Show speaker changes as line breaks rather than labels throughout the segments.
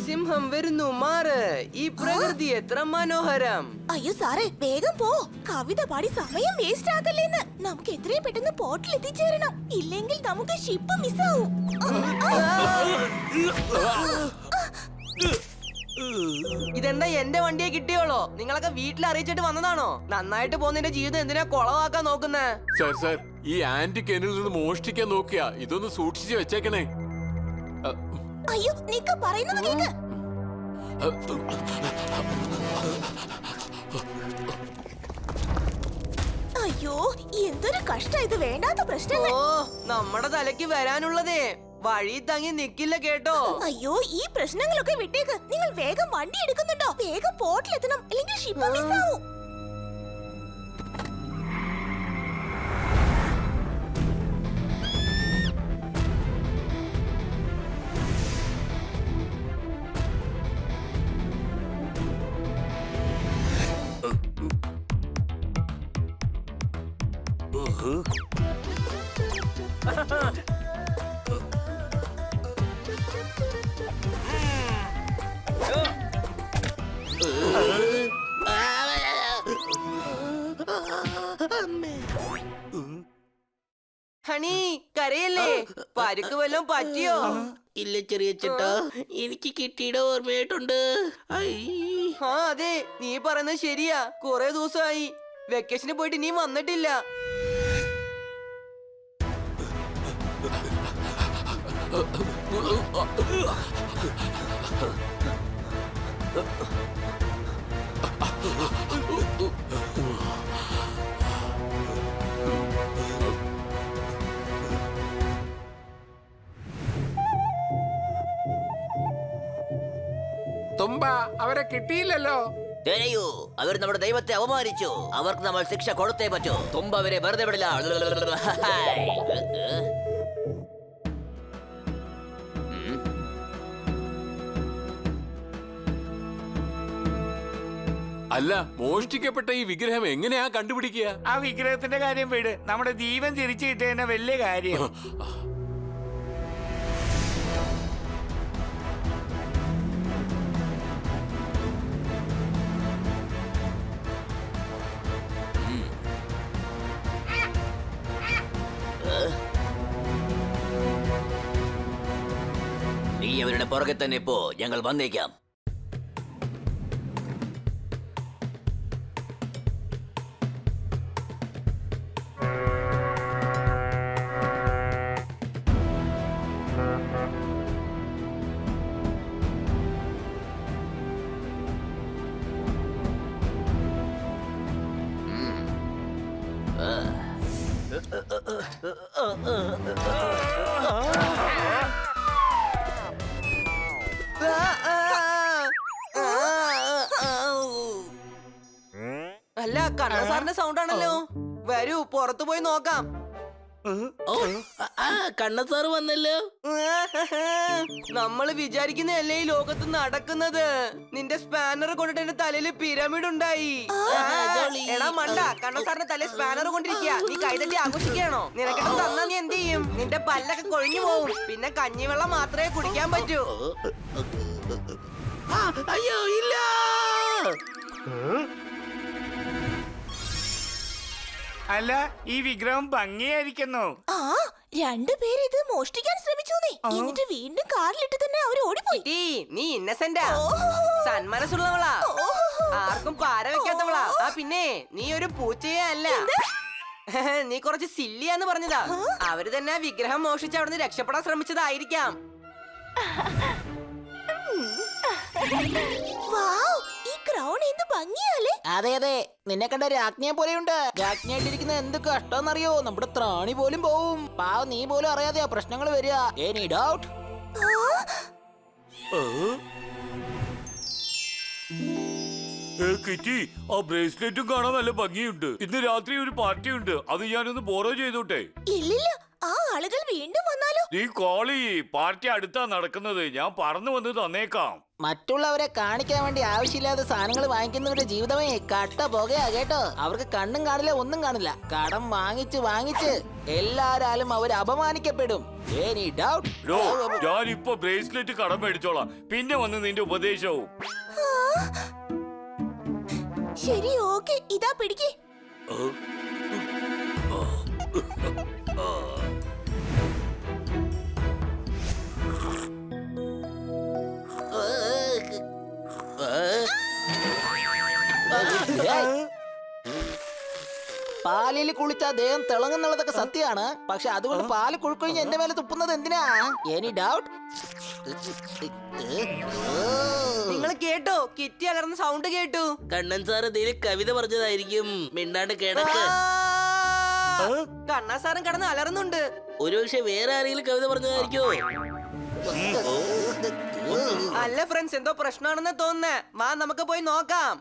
സിംഹം വരുന്നു, മാറ്. ഈ പ്രകൃതി എത്ര മനോഹരം.
അയ്യോ സാറേ, വേഗം പോ. കവിത പാടി സമയം വേസ്റ്റ് ആകല്ലേന്ന്. നമുക്ക് എത്രയും പെട്ടെന്ന് പോർട്ടിൽ എത്തിച്ചേരണം, ഇല്ലെങ്കിൽ നമുക്ക് ഷിപ്പ് മിസ്സാവും.
ഇതെന്താ എന്റെ വണ്ടിയെ കിട്ടിയോളോ? നിങ്ങളൊക്കെ വീട്ടിൽ അറിയിച്ചിട്ട് വന്നതാണോ? നന്നായിട്ട് പോകുന്നതിന്റെ ജീവിതം എന്തിനാ കൊളവാക്കാൻ നോക്കുന്നേ?
സർ സർ, ഈ ആന്റിക്ക് എന്നിൽ നിന്ന് മോഷ്ടിക്കാൻ നോക്കിയാ. ഇതൊന്ന് സൂക്ഷിച്ചു വെച്ചേക്കണേ.
അയ്യോ, നിക്ക് പറയുന്നത് കേക്ക്. അയ്യോ, എന്തൊരു കഷ്ടം ഇത്. വേണ്ടാത്ത പ്രശ്നങ്ങൾ.
ഓ, നമ്മുടെ തലയ്ക്ക് വരാനുള്ളതേ വഴി തങ്ങി നിക്കില്ല കേട്ടോ.
അയ്യോ, ഈ പ്രശ്നങ്ങളൊക്കെ വിട്ടേക്ക്. നിങ്ങൾ വേഗം വണ്ടി എടുക്കുന്നുണ്ടോ? വേഗം പോർട്ടിലെത്തണം, അല്ലെങ്കിൽ ഷിപ്പ് മിസ്സാവും.
ഹണി, കരയല്ലേ? പരുക്ക് വല്ലതും പറ്റിയോ?
ഇല്ല ചെറിയ ചേട്ടാ, എനിക്ക് കിട്ടിയുടെ ഓർമ്മയായിട്ടുണ്ട്.
ആ അതെ, നീ പറയുന്നത് ശരിയാ. കുറെ ദിവസമായി വെക്കേഷന് പോയിട്ട് നീ വന്നിട്ടില്ല.
തുമ്പ, അവരെ കിട്ടിയില്ലല്ലോ.
തെരയൂ, അവർ നമ്മുടെ ദൈവത്തെ അവമാനിച്ചു. അവർക്ക് നമ്മൾ ശിക്ഷ കൊടുത്തേ പറ്റൂ. തുമ്പ അവരെ വെറുതെ വിടില്ല.
അല്ല, മോഷ്ടിക്കപ്പെട്ട ഈ വിഗ്രഹം എങ്ങനെയാ കണ്ടുപിടിക്കുക?
ആ വിഗ്രഹത്തിന്റെ കാര്യം വീട്, നമ്മുടെ ജീവൻ തിരിച്ചു കിട്ടിയ വലിയ കാര്യം.
നീ അവരുടെ പുറകെ തന്നെ പോ, ഞങ്ങൾ വന്നേക്കാം.
അല്ല, കണ്ണ സാറിന്റെ സൗണ്ട് ആണല്ലോ. വരൂ, പുറത്തു പോയി നോക്കാം.
കണ്ണസാറ് വന്നല്ലോ.
നമ്മള് വിചാരിക്കുന്നതല്ലേ ഈ ലോകത്ത് നടക്കുന്നത്. നിന്റെ സ്പാനർ കൊണ്ടിട്ട് എന്റെ തലയില് പിരമിഡ് ഉണ്ടായി. എടാ മണ്ട, കണ്ണസാറിന്റെ തലയിൽ സ്പാനർ കൊണ്ടിരിക്കുക. നീ കൈതട്ടി ആഘോഷിക്കുകയാണോ? നിനക്കിട്ട് തന്നാ നീ എന്ത് ചെയ്യും? നിന്റെ പല്ലൊക്കെ കൊഴിഞ്ഞു പോവും. പിന്നെ കഞ്ഞിവെള്ളം മാത്രമേ കുടിക്കാൻ പറ്റൂ.
അയ്യോ ഇല്ല.
അല്ല, ഈ വിഗ്രഹം ഭംഗിയായിരിക്കുന്നു.
ആ, രണ്ടുപേര് ഇത് മോഷ്ടിക്കാൻ ശ്രമിച്ചു. എന്നിട്ട് വീണ്ടും കാറിലിട്ട് തന്നെ അവർ ഓടിപ്പോയി.
നീ ഇന്നസെന്റാ, സന്മനസ്സുള്ളവളാ, ആർക്കും പാര വെക്കാത്തവളാ. ആ പിന്നെ നീ ഒരു പൂച്ചയേ അല്ല. നീ കുറച്ച് സില്ലിയാന്ന് പറഞ്ഞതാ. അവര് തന്നെ വിഗ്രഹം മോഷിച്ച് അവിടുന്ന് രക്ഷപ്പെടാൻ ശ്രമിച്ചതായിരിക്കാം.
ഈ ക്രൗൺ എന്ത് ഭംഗിയാലേ.
അതെ അതെ, നിന്നെ കണ്ട രാജ്ഞിയെ പോലെയുണ്ട്. രാജ്ഞിയായിട്ടിരിക്കുന്ന എന്ത് കഷ്ടമെന്നറിയോ? നമ്മുടെ ത്രാണി പോലും പോവും. പാവ, നീ പോലും അറിയാതെയാ പ്രശ്നങ്ങൾ വരിക. Any doubt?
കിറ്റി, ആ ബ്രേസ്ലെറ്റും കാണാൻ നല്ല ഭംഗിയുണ്ട്. ഇന്ന് രാത്രി ഒരു പാർട്ടി ഉണ്ട്, അത് ഞാനൊന്ന് ബോറോ ചെയ്തോട്ടെ?
ഇല്ലില്ല, ആ ആളുകൾ വീണ്ടും വന്നാലോ?
നീ കോളി പാർട്ടി അടുത്താ നടക്കുന്നത്. ഞാൻ പറന്നു വന്ന് തന്നേക്കാം.
മറ്റുള്ളവരെ കാണിക്കാൻ വേണ്ടി ആവശ്യമില്ലാത്ത സാധനങ്ങൾ വാങ്ങിക്കുന്നവരുടെ ജീവിതമേ കട്ട പുകയാ കേട്ടോ. അവർക്ക് കണ്ണും കാണില്ല, ഒന്നും കാണില്ല. കടം വാങ്ങിച്ച് വാങ്ങിച്ച് എല്ലാരാലും അവർ അപമാനിക്കപ്പെടും. Any doubt?
ഞാൻ ഇപ്പൊ ബ്രേസ്ലെറ്റ് കടം മേടിച്ചോളാം. പിന്നെ വന്ന് നിന്റെ ഉപദേശവും.
ശരി, ഓക്കെ, ഇതാ പിടിക്ക്.
പാലിൽ കുളിച്ച ദേഹം തിളങ്ങുന്നുള്ളതൊക്കെ സത്യമാണ്. പക്ഷെ അതുകൊണ്ട് പാല് കുഴുക്കഴിഞ്ഞ് എന്റെ മേലെ തുപ്പുന്നത് എന്തിനാ? Any doubt?
നിങ്ങൾ കേട്ടോ? കിറ്റി അലർന്ന സൗണ്ട് കേട്ടു.
കണ്ണൻ സാർ എന്തെങ്കിലും കവിത പറഞ്ഞതായിരിക്കും. മിണ്ടാണ്ട് കിടക്ക്.
കണ്ണാ സാറും കിടന്ന് അലറുന്നുണ്ട്.
ഒരുപക്ഷെ വേറെ ആരെങ്കിലും കവിത പറഞ്ഞതായിരിക്കോ?
അല്ല ഫ്രണ്ട്സ്, എന്തോ പ്രശ്നമാണെന്ന് തോന്നുന്നേ. വാ നമുക്ക് പോയി നോക്കാം.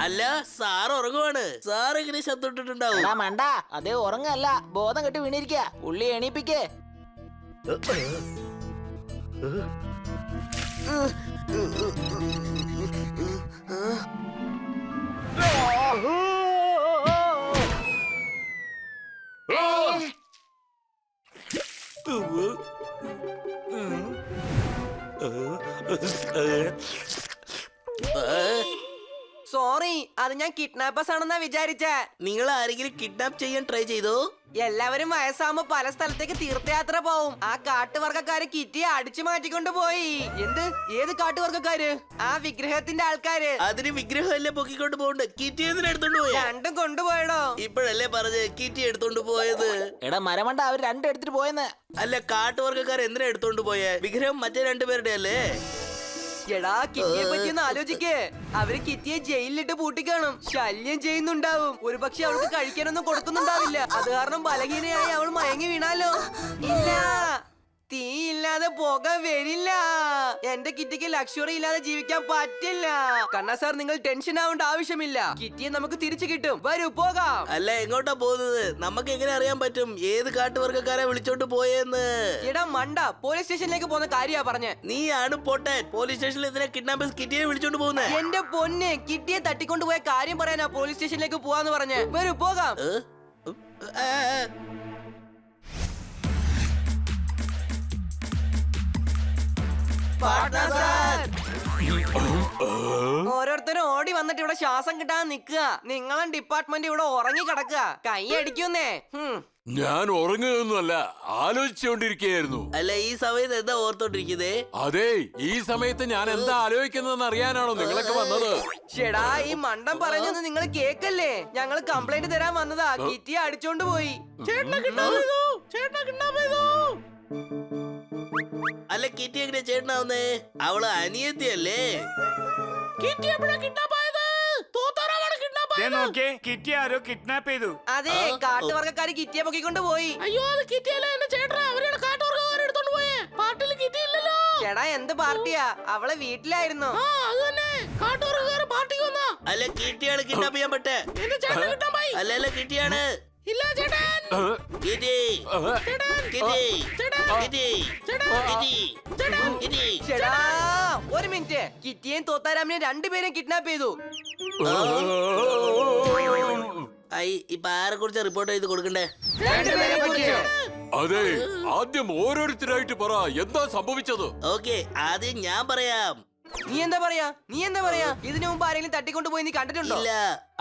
അല്ല, സാർ ഉറങ്ങുവാണ്. സാർ എങ്ങനെ ശബ്ദം ഇട്ടിട്ടുണ്ടാവും?
ആ മണ്ട, അതേ ഉറങ്ങല്ല, ബോധം കെട്ട് വീണിരിക്ക. ഉള്ളി എണീപ്പിക്കേ.
സോറി, അത് ഞാൻ കിഡ്നാപ്പേഴ്സ് ആണെന്നാ വിചാരിച്ചേ.
നിങ്ങൾ ആരെങ്കിലും കിഡ്നാപ്പ് ചെയ്യാൻ ട്രൈ ചെയ്തോ?
എല്ലാവരും വയസ്സാകുമ്പോ പല സ്ഥലത്തേക്ക് തീർത്ഥയാത്ര പോവും. ആ കാട്ടുവർഗക്കാര് കിറ്റിയെ അടിച്ചു മാറ്റിക്കൊണ്ട് പോയി. എന്ത്? ഏത് കാട്ടുവർഗക്കാര്? ആ വിഗ്രഹത്തിന്റെ ആൾക്കാര്.
അതിന് വിഗ്രഹമല്ലേ പൊക്കിക്കൊണ്ട് പോകണ്ട്. കിറ്റി എന്തിനാ എടുത്തോണ്ട് പോയ?
രണ്ടും കൊണ്ടുപോയടോ.
ഇപ്പോഴല്ലേ പറഞ്ഞ് കിറ്റി എടുത്തോണ്ട് പോയത്?
എടാ മരമണ്ട, അവർ രണ്ടും എടുത്തിട്ട് പോയെന്ന്.
അല്ല, കാട്ടുവർഗക്കാർ എന്തിനാ എടുത്തോണ്ട് പോയേ? വിഗ്രഹം മറ്റേ രണ്ടുപേരുടെ അല്ലേ?
എടാ, കിറ്റിയെ പറ്റിയൊന്ന് ആലോചിക്കേ. അവര് കിറ്റിയെ ജയിലിലിട്ട് പൂട്ടിക്കാണും. ശല്യം ചെയ്യുന്നുണ്ടാവും. ഒരു പക്ഷെ അവൾക്ക് കഴിക്കാനൊന്നും കൊടുക്കുന്നുണ്ടാവില്ല. അത് കാരണം ബലഹീനയായി അവൾ മയങ്ങി വീണാലോ? ഇല്ല, തീ ഇല്ലാതെ പുക വരില്ല. എന്റെ കിറ്റിക്ക് ലക്ഷറി ഇല്ലാതെ ജീവിക്കാൻ പറ്റില്ല. കണ്ണാ സാർ, നിങ്ങൾ ടെൻഷൻ ആവേണ്ട ആവശ്യമില്ല. കിറ്റിയെ നമുക്ക് തിരിച്ചു കിട്ടും. വരൂ, പോകാം.
അല്ല, എങ്ങോട്ടാ പോകുന്നത്? നമുക്ക് എങ്ങനെ അറിയാൻ പറ്റും ഏത് കാട്ടുവർഗക്കാരെ വിളിച്ചോണ്ട് പോയെന്ന്?
എടാ മണ്ട, പോലീസ് സ്റ്റേഷനിലേക്ക് പോകുന്ന കാര്യാ പറഞ്ഞേ.
നീയാണ് പൊട്ടൻ. പോലീസ് സ്റ്റേഷനിൽ എന്തിനാ കിഡ്നാപ്പേഴ്സ് കിറ്റിയെ വിളിച്ചോണ്ട് പോകുന്നേ?
എന്റെ പൊന്നെ, കിറ്റിയെ തട്ടിക്കൊണ്ടുപോയ കാര്യം പറയാനാ പോലീസ് സ്റ്റേഷനിലേക്ക് പോവാന്ന് പറഞ്ഞേ. വരൂ, പോകാം. ഓരോരുത്തരും ഓടി വന്നിട്ട് ഇവിടെ ശ്വാസം കിട്ടാൻ നിക്കുക. നിങ്ങളും ഡിപ്പാർട്ട്മെന്റ് ഇവിടെ ഉറങ്ങി കിടക്കുക. കൈ അടിക്കുന്നേ.
ഞാൻ ഉറങ്ങുകയൊന്നുമല്ല, ആലോചിച്ചുകൊണ്ടിരിക്കുകയായിരുന്നു.
അല്ല, ഈ സമയത്ത് എന്താ ഓർത്തോണ്ടിരിക്കുന്നേ?
അതെ, ഈ സമയത്ത് ഞാൻ എന്താ ആലോചിക്കുന്നതെന്ന് അറിയാനാണോ നിങ്ങളൊക്കെ വന്നത്?
ചേടാ, ഈ മണ്ടം പറഞ്ഞത് നിങ്ങൾ കേക്കല്ലേ? ഞങ്ങൾ കംപ്ലൈന്റ് തരാൻ വന്നതാ. കിറ്റിയെ അടിച്ചോണ്ട് പോയി.
അല്ല, കിറ്റി എങ്ങനെ ചേട്ടനാവുന്നേ? അവള് അനിയത്തിയല്ലേ?
നോക്കിയേ, കിറ്റി ആരോ കിഡ്നാപ്പ് ചെയ്തു.
അതെ, കാട്ടുവർഗക്കാര് കിറ്റിയെ പൊക്കിക്കൊണ്ട് പോയി. ചേടാ, എന്ത് പാർട്ടിയാ? അവളെ വീട്ടിലായിരുന്നു.
അല്ല, കിറ്റിയാണ് കിഡ്നാപ്പ് ചെയ്യാൻ പറ്റേ? അല്ല, കിറ്റിയാണ്. Kitty, Kitty, Kitty, Kitty.
ചേടാ, ഒരു മിനിറ്റ്. കിറ്റിയെയും തോത്താരാമിനെയും രണ്ടുപേരെയും കിഡ്നാപ്പ് ചെയ്തു.
ഇപ്പൊ ആരെ കുറിച്ച് റിപ്പോർട്ട് ചെയ്ത് കൊടുക്കണ്ടേ?
രണ്ടുപേരെ പറ്റിയോ?
അതെ, ആദ്യം ഓരോരുത്തരായിട്ട് പറ, എന്താ സംഭവിച്ചത്?
ഓക്കെ, ആദ്യം ഞാൻ പറയാം.
നീ എന്താ പറയാ? ഇതിനു മുമ്പ് ആരെങ്കിലും തട്ടിക്കൊണ്ടുപോയി നീ കണ്ടിട്ടുണ്ടോ?
ഇല്ല.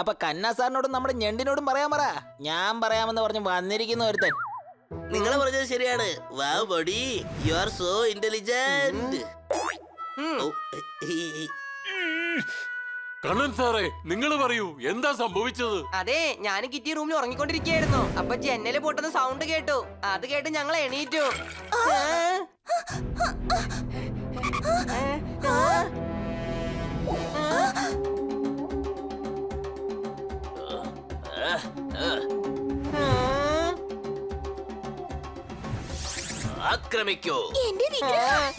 അപ്പൊ കന്നാ സാറിനോടും നമ്മുടെ ഞണ്ടിനോടും പറയാൻ പറ. ഞാൻ പറയാമെന്ന് പറഞ്ഞ് വന്നിരിക്കുന്ന ഒരുത്തൻ.
നിങ്ങൾ പറഞ്ഞത് ശരിയാണ്. Wow body, you are so intelligent.
Kannan സാറേ, നിങ്ങൾ പറയൂ, എന്താ സംഭവിച്ചത്?
അതെ, ഞാൻ കിറ്റി റൂമിൽ ഉറങ്ങിക്കൊണ്ടിരിക്കുകയായിരുന്നു. അപ്പൊ ജനല് പൊട്ടുന്ന സൗണ്ട് കേട്ടു. അത് കേട്ട് ഞങ്ങൾ എണീറ്റു.
ആക്രമിക്കൂ.
എന്റെ വിഗ്രഹം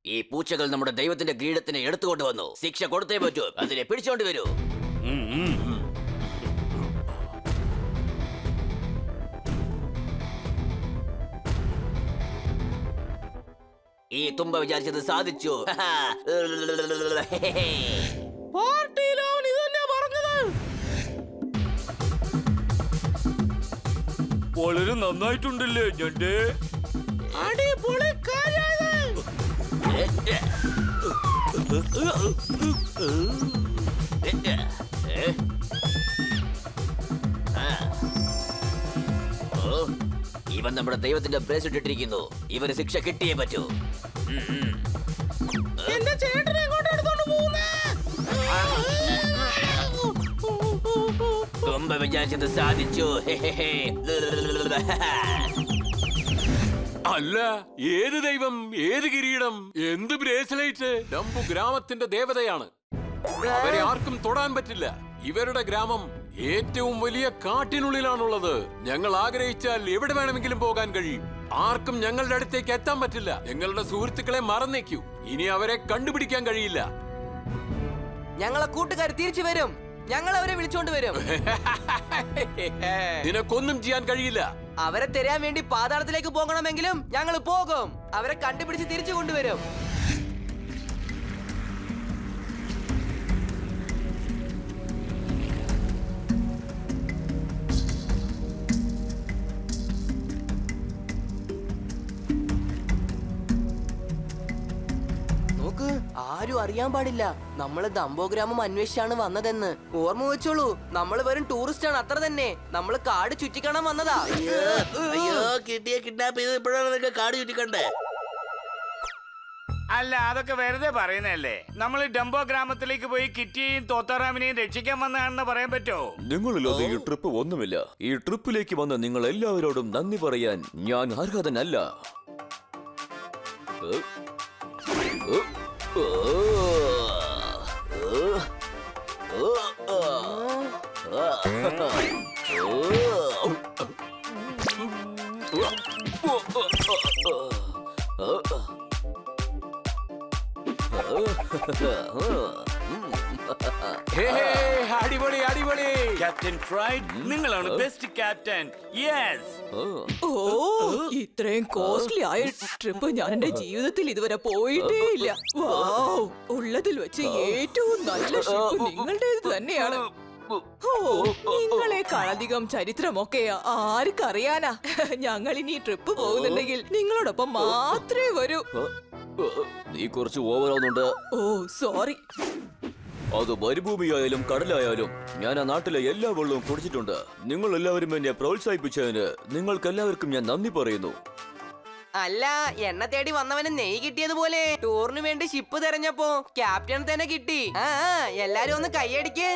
ഈ പൂച്ചകൾ നമ്മുടെ ദൈവത്തിന്റെ കിരീടത്തിനെ എടുത്തുകൊണ്ട് വന്നു. ശിക്ഷ കൊടുത്തേ പറ്റൂ. അതിനെ പിടിച്ചോണ്ട് വരൂ. ഈ തുമ്പ വിചാരിച്ചത് സാധിച്ചു.
വളരെ നന്നായിട്ടുണ്ടല്ലേ ഞണ്ടേ.
ഇവൻ നമ്മുടെ ദൈവത്തിന്റെ ബ്രേസ്ലെറ്റ് ഇട്ടിരിക്കുന്നു. ഇവന് ശിക്ഷ കിട്ടിയേ പറ്റൂ. തുമ്പ വിചാരിച്ചത് സാധിച്ചു.
അല്ല, ഏത് ദൈവം, ഏത് കിരീടം, എന്ത് ബ്രേസ്ലൈറ്റ്? ഡംബു ഗ്രാമത്തിന്റെ ദേവതയാണ്. അവരെ ആർക്കും തൊടാൻ പറ്റില്ല. ഇവരുടെ ഗ്രാമം ഏറ്റവും വലിയ കാട്ടിനുള്ളിലാണുള്ളത്. ഞങ്ങൾ ആഗ്രഹിച്ചാൽ എവിടെ വേണമെങ്കിലും പോകാൻ കഴിയും. ആർക്കും ഞങ്ങളുടെ അടുത്തേക്ക് എത്താൻ പറ്റില്ല. ഞങ്ങളുടെ സുഹൃത്തുക്കളെ മറന്നേക്കൂ. ഇനി അവരെ കണ്ടുപിടിക്കാൻ കഴിയില്ല.
ഞങ്ങളെ കൂട്ടുകാർ തിരിച്ചു വരും. ഞങ്ങൾ അവരെ വിളിച്ചോണ്ട് വരും.
നിനക്കൊന്നും ചെയ്യാൻ കഴിയില്ല.
അവരെ തരാൻ വേണ്ടി പാതാളത്തിലേക്ക് പോകണമെങ്കിലും ഞങ്ങൾ പോകും. അവരെ കണ്ടുപിടിച്ച് തിരിച്ചു കൊണ്ടുവരും. നോക്ക്, ആരും അറിയാൻ പാടില്ല നമ്മള് ദംബോ ഗ്രാമം അന്വേഷിച്ചാണ് വന്നതെന്ന്. ഓർമ്മ വെച്ചോളൂ, നമ്മൾ വെറും ടൂറിസ്റ്റ് ആണ്, അത്ര തന്നെ. നമ്മള് കാട് ചുറ്റിക്കാണാൻ വന്നതാ.
അയ്യോ, കിട്ടിയ കിഡ്നാപ്പ് ചെയ്ത് ഇപ്പോഴാണ് നിനക്ക് കാട് ചുറ്റിക്കണ്ടേ?
അല്ല, അതൊക്കെ വെറുതെ പറയുന്നല്ലേ. നമ്മൾ ഡംബോ ഗ്രാമത്തിലേക്ക് പോയി കിറ്റിയെയും തോത്താറാമിനെയും രക്ഷിക്കാൻ വന്നതാണെന്ന് പറയാൻ പറ്റോ?
നിങ്ങളില്ലാതെ ഈ ട്രിപ്പ് ഒന്നുമില്ല. ഈ ട്രിപ്പിലേക്ക് വന്ന നിങ്ങൾ എല്ലാവരോടും നന്ദി പറയാൻ ഞാൻ അർഹതനല്ല.
അടിപൊളി, അടിപൊളി.
ക്യാപ്റ്റൻ ഫ്രൈഡ്, നിങ്ങളാണ് ബെസ്റ്റ് ക്യാപ്റ്റൻ. യെസ്.
ഓ, ഇത്രയും കോസ്റ്റ്ലി ആയ ട്രിപ്പ് ഞാൻ എന്റെ ജീവിതത്തിൽ ഇതുവരെ പോയിട്ടേ ഇല്ല. വൗ, ഉള്ളതിൽ വെച്ച് ഏറ്റവും നല്ല ഷിപ്പ് നിങ്ങളുടേത് തന്നെയാണ്. ഓ, നിങ്ങളെക്കാൾ അധികം ചരിത്രമൊക്കെ ആർക്കറിയാനാ. ഞങ്ങൾ ഇനി ട്രിപ്പ് പോകുന്നുണ്ടെങ്കിൽ നിങ്ങളോടൊപ്പം മാത്രമേ വരൂ.
നീ കുറച്ച് ഓവറാവുന്നുണ്ട്.
ഓ, സോറി.
അത് മരുഭൂമിയായാലും കടലായാലും ഞാൻ ആ നാട്ടിലെ എല്ലാ വെള്ളവും കുടിച്ചിട്ടുണ്ട്. നിങ്ങൾ എല്ലാവരും എന്നെ പ്രോത്സാഹിപ്പിച്ചതിന് നിങ്ങൾക്കെല്ലാവർക്കും ഞാൻ നന്ദി പറയുന്നു.
അല്ല, എണ്ണ തേടി വന്നവന് നെയ് കിട്ടിയതുപോലെ ടൂറിന് വേണ്ടി ഷിപ്പ് തെരഞ്ഞപ്പോ ക്യാപ്റ്റൻ തന്നെ കിട്ടി. എല്ലാരും ഒന്ന് കൈയടിക്ക്.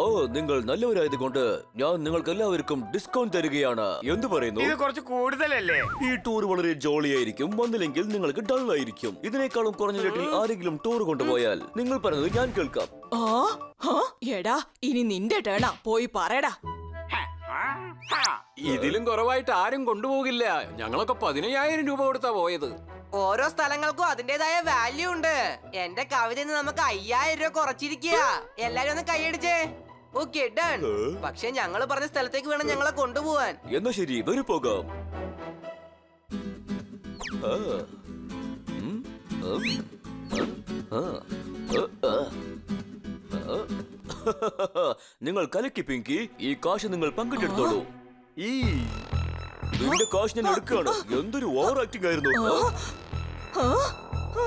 ഓ, നിങ്ങൾ നല്ലവരായത് കൊണ്ട് ഞാൻ നിങ്ങൾക്ക് എല്ലാവർക്കും ഡിസ്കൗണ്ട് തരികയാണ്. എന്ത് പറയുന്നു?
ഇത് കുറച്ച് കൂടുതലല്ലേ?
ഈ ടൂർ വളരെ ജോളിയായിരിക്കും. വന്നില്ലെങ്കിൽ നിങ്ങൾക്ക് ഡൾ ആയിരിക്കും. ഇതിനേക്കാളും കുറഞ്ഞ റേറ്റിൽ ആരെങ്കിലും ടൂർ കൊണ്ടുപോയാൽ നിങ്ങൾ പറഞ്ഞത് ഞാൻ കേൾക്കാം.
എടാ, ഇനി നിന്റെ ടേണാ, പോയി പറയടാ.
ഇതിലും കുറവായിട്ട് ആരും കൊണ്ടുപോകില്ല. ഞങ്ങളൊക്കെ 15,000 രൂപ കൊടുത്താ പോയത്.
ഓരോ സ്ഥലങ്ങൾക്കും അതിന്റേതായ വാല്യൂ ഉണ്ട്. എന്റെ കവിതയിൽ നിന്ന് നമുക്ക് 5,000 രൂപ കുറച്ചിരിക്കുക. എല്ലാരും ഒന്ന് കൈയടിച്ചേ. Okay, done. പക്ഷെ ഞങ്ങള് പറഞ്ഞ സ്ഥലത്തേക്ക് വേണം ഞങ്ങളെ കൊണ്ടുപോവാൻ.
എന്നാ ശരി, വരൂ പോകാം. നിങ്ങൾ കലക്കി പിങ്കി. ഈ കാശ് നിങ്ങൾ പങ്കിട്ടെടുത്തോളൂ. നിന്റെ കാശ് ഞാൻ എടുക്കുകയാണ്. എന്തൊരു ഓവർ ആക്ടിംഗ് ആയിരുന്നു.
ആ? ആ.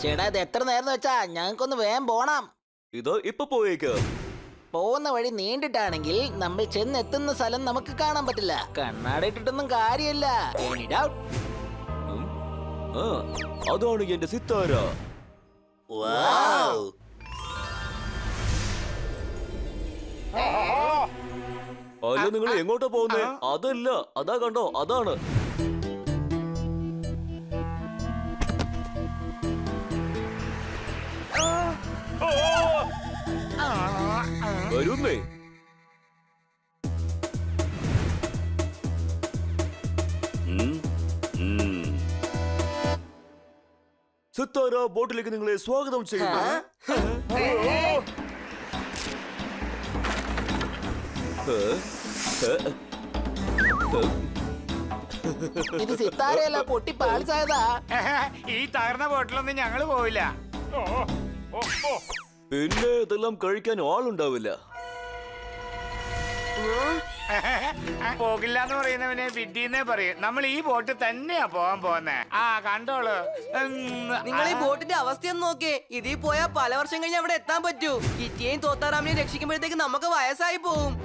ചേട്ടാ ഇത് എത്ര നേരം വെച്ചാ ഞങ്ങൾക്കൊന്ന് വേഗം പോണം.
ഇത് ഇപ്പൊ പോയേക്ക്.
പോകുന്ന വഴി നീണ്ടിട്ടാണെങ്കിൽ നമ്മൾ ചെന്നെത്തുന്ന സ്ഥലം നമുക്ക് കാണാൻ പറ്റില്ല. കണ്ണാടി ഇട്ടിട്ടൊന്നും കാര്യമില്ല. Any doubt?
ആ, അതാണ് എന്റെ സിത്താര.
Wow.
അല്ല, നിങ്ങൾ എങ്ങോട്ടാ പോകുന്നേ? അതല്ല, അതാ കണ്ടോ, അതാണ്. വരുന്നേ. സിത്താര ബോട്ടിലേക്ക് നിങ്ങളെ സ്വാഗതം ചെയ്യുന്നു.
ഇത് സിത്താരയല്ല, പൊട്ടി പാളിച്ചായതാ.
ഈ തകർന്ന ബോട്ടിലൊന്നും ഞങ്ങള് പോവില്ല.
പിന്നെ ഇതെല്ലാം കഴിക്കാൻ ആളുണ്ടാവില്ല.
പോകില്ല എന്ന് പറയുന്നവനെ വിഡ്ഢിന്നേ പറയും. നമ്മൾ ഈ ബോട്ട് തന്നെയാ പോകാൻ പോകുന്നേ. ആ കണ്ടോളൂ.
നിങ്ങൾ ഈ ബോട്ടിന്റെ അവസ്ഥയൊന്നും നോക്കേ. ഇതിൽ പോയാ പല വർഷം കഴിഞ്ഞ് അവിടെ എത്താൻ പറ്റൂ. കിറ്റിയെയും തോത്താറാമിനെയും രക്ഷിക്കുമ്പോഴത്തേക്ക് നമുക്ക് വയസ്സായി പോവും.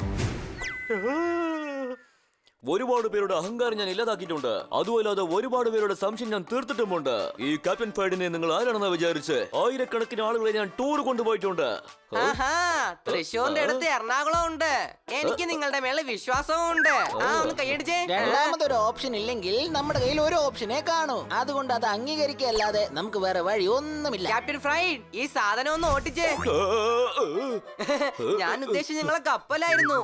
ഒരുപാട് പേരുടെ അഹങ്കാരം ഞാൻ ഇല്ലാതാക്കിയിട്ടുണ്ട്. അതുമല്ലാതെ ഒരുപാട് പേരുടെ സംശയം ഞാൻ തീർത്തിട്ടുമുണ്ട്. ഈ ക്യാപ്റ്റൻ ഫൈഡിനെ നിങ്ങൾ ആരാണെന്ന് വിചാരിച്ച് ആയിരക്കണക്കിന് ആളുകളെ ഞാൻ ടൂർ കൊണ്ടുപോയിട്ടുണ്ട്.
ആഹാ, തൃശ്ശൂരിന്റെ അടുത്ത് എറണാകുളം ഉണ്ട്. എനിക്ക് നിങ്ങളുടെ മേലെ വിശ്വാസവും ഉണ്ട്. ആ, ഒന്ന് കൈയടിച്ചേ.
രണ്ടാമതൊരു ഓപ്ഷൻ ഇല്ലെങ്കിൽ നമ്മുടെ കയ്യിൽ ഒരു ഓപ്ഷനെ കാണൂ. അതുകൊണ്ട് അത് അംഗീകരിക്കല്ലാതെ നമുക്ക് വേറെ വഴി ഒന്നുമില്ല.
ക്യാപ്റ്റൻ ഫ്രൈഡ്, ഈ സാധനം ഒന്ന് ഓട്ടിച്ചേ. ഞാൻ ഉദ്ദേശിച്ചത് നിങ്ങളെ കപ്പലായിരുന്നു.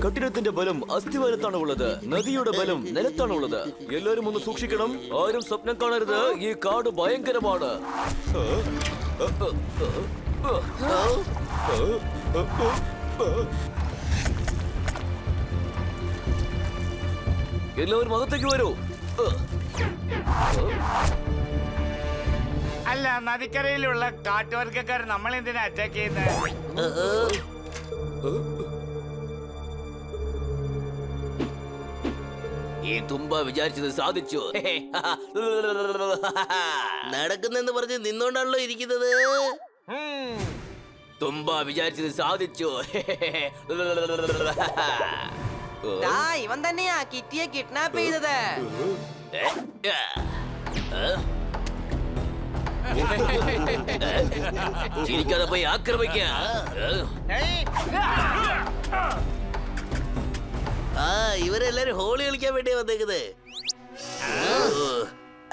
കെട്ടിടത്തിന്റെ ബലം അസ്ഥിവാരത്താണ് ഉള്ളത്. നദിയുടെ ബലം നിലത്താണ് ഉള്ളത്. എല്ലാരും ഒന്ന് സൂക്ഷിക്കണം. ആരും സ്വപ്നം കാണരുത്. ഈ കാട് ഭയങ്കരമാണ്. എല്ലാവരും അകത്തേക്ക് വരൂ.
അല്ല, നദിക്കരയിലുള്ള കാട്ടുവർഗക്കാർ നമ്മളെന്തിനാ അറ്റാക്ക് ചെയ്യുന്നത്?
ഈ തുമ്പ വിചാരിച്ചത് സാധിച്ചു. നടക്കുന്നെന്ന് പറഞ്ഞ് നിന്നോണ്ടാണല്ലോ ഇരിക്കുന്നത്. തുമ്പ വിചാരിച്ചത് സാധിച്ചു.
ദാ, ഇവൻ തന്നെയാ കിറ്റിയെ കിഡ്നാപ്പ് ചെയ്തത്.
ചിരിക്കാതെ പോയി ആക്രമിക്ക. ആ, ഇവരെല്ലാരും ഹോളി കളിക്കാൻ വേണ്ടിയാ വന്നേക്കുന്നത്.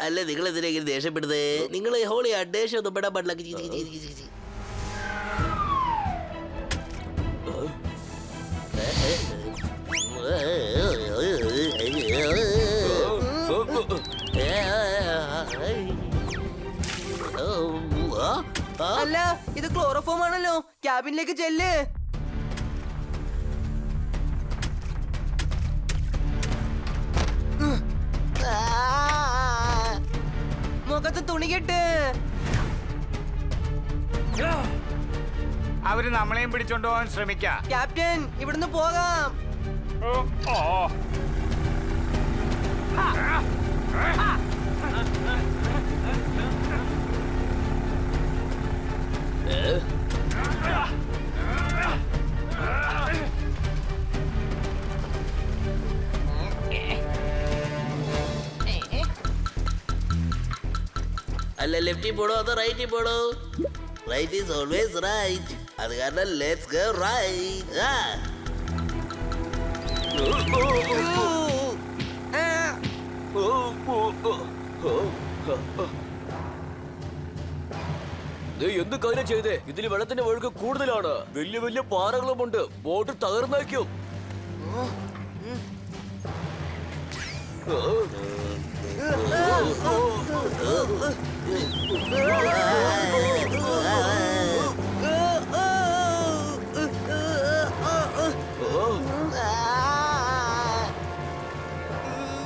അല്ല, നിങ്ങൾ എന്തിനാ ദേഷ്യപ്പെടുന്നത്? നിങ്ങൾ ഹോളി ദേഷ്യം ഒന്നും പെടാൻ പാടില്ല.
അല്ല, ഇത് ക്ലോറോഫോം ആണല്ലോ. ക്യാബിനിലേക്ക് ചെല്ല്. മുഖത്ത് തുണി കെട്ട്.
അവര് നമ്മളെയും പിടിച്ചോണ്ട് പോകാൻ ശ്രമിക്കാം.
ക്യാപ്റ്റൻ, ഇവിടുന്ന് പോകാം.
അല്ല, ലെഫ്റ്റിൽ പോടോ അതോ റൈറ്റിൽ പോടോ? Right is always right. അത് കാരണം ലെറ്റ്സ് ഗോ റൈറ്റ്.
എന്ത് കാര്യം ചെയ്തേ? ഇതിൽ വെള്ളത്തിന്റെ ഒഴുക്ക് കൂടുതലാണ്. വലിയ വലിയ പാറകളുമുണ്ട്. ബോട്ട് തകർന്നേക്കും.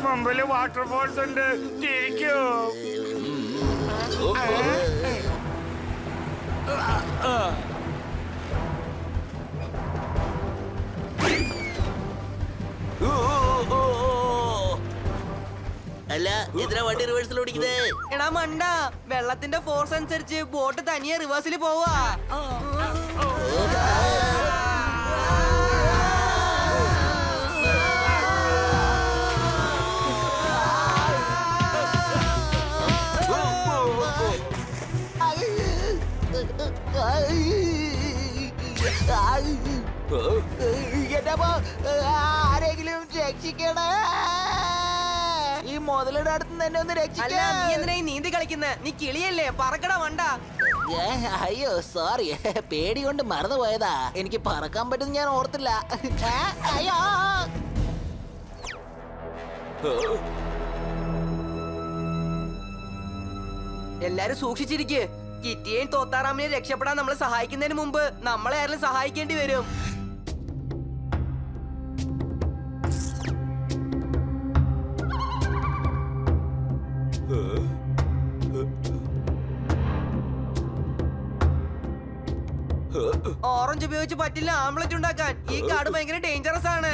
മുമ്പില് വാട്ടർഫോൾസ് ഉണ്ട്, തിരിക്കൂ.
അല്ല എന്തിനാ വണ്ടി റിവേഴ്സിൽ ഓടിക്കുന്നേ?
എടാ മണ്ട, വെള്ളത്തിന്റെ ഫോഴ്സ് അനുസരിച്ച് ബോട്ട് തനിയെ റിവേഴ്സിൽ പോവാ.
ആരെങ്കിലും രക്ഷിക്കണേ, ഈ മുതലയുടെ അടുത്ത് തന്നെ ഒന്ന്
അല്ല,
രക്ഷിക്കാൻ.
നീ എന്തിനാ ഈ നീന്തി കളിക്കുന്നെ? നീ കിളിയല്ലേ, പറക്കടാ മണ്ട.
അയ്യോ സോറി, പേടി കൊണ്ട് മറന്നുപോയതാ. എനിക്ക് പറക്കാൻ പറ്റുന്ന ഞാൻ ഓർത്തില്ല. അയ്യോ
എല്ലാരും സൂക്ഷിച്ചിരിക്ക്. കിറ്റിയെയും തോത്താറാമിനെയും രക്ഷപ്പെടാൻ നമ്മളെ സഹായിക്കുന്നതിന് മുമ്പ് നമ്മളെ ആരെങ്കിലും സഹായിക്കേണ്ടി വരും. ഓറഞ്ച് ഉപയോഗിച്ച് പറ്റില്ല ആംബ്ലറ്റ് ഉണ്ടാക്കാൻ. ഈ കാട് ഭയങ്കര ഡേഞ്ചറസ് ആണ്.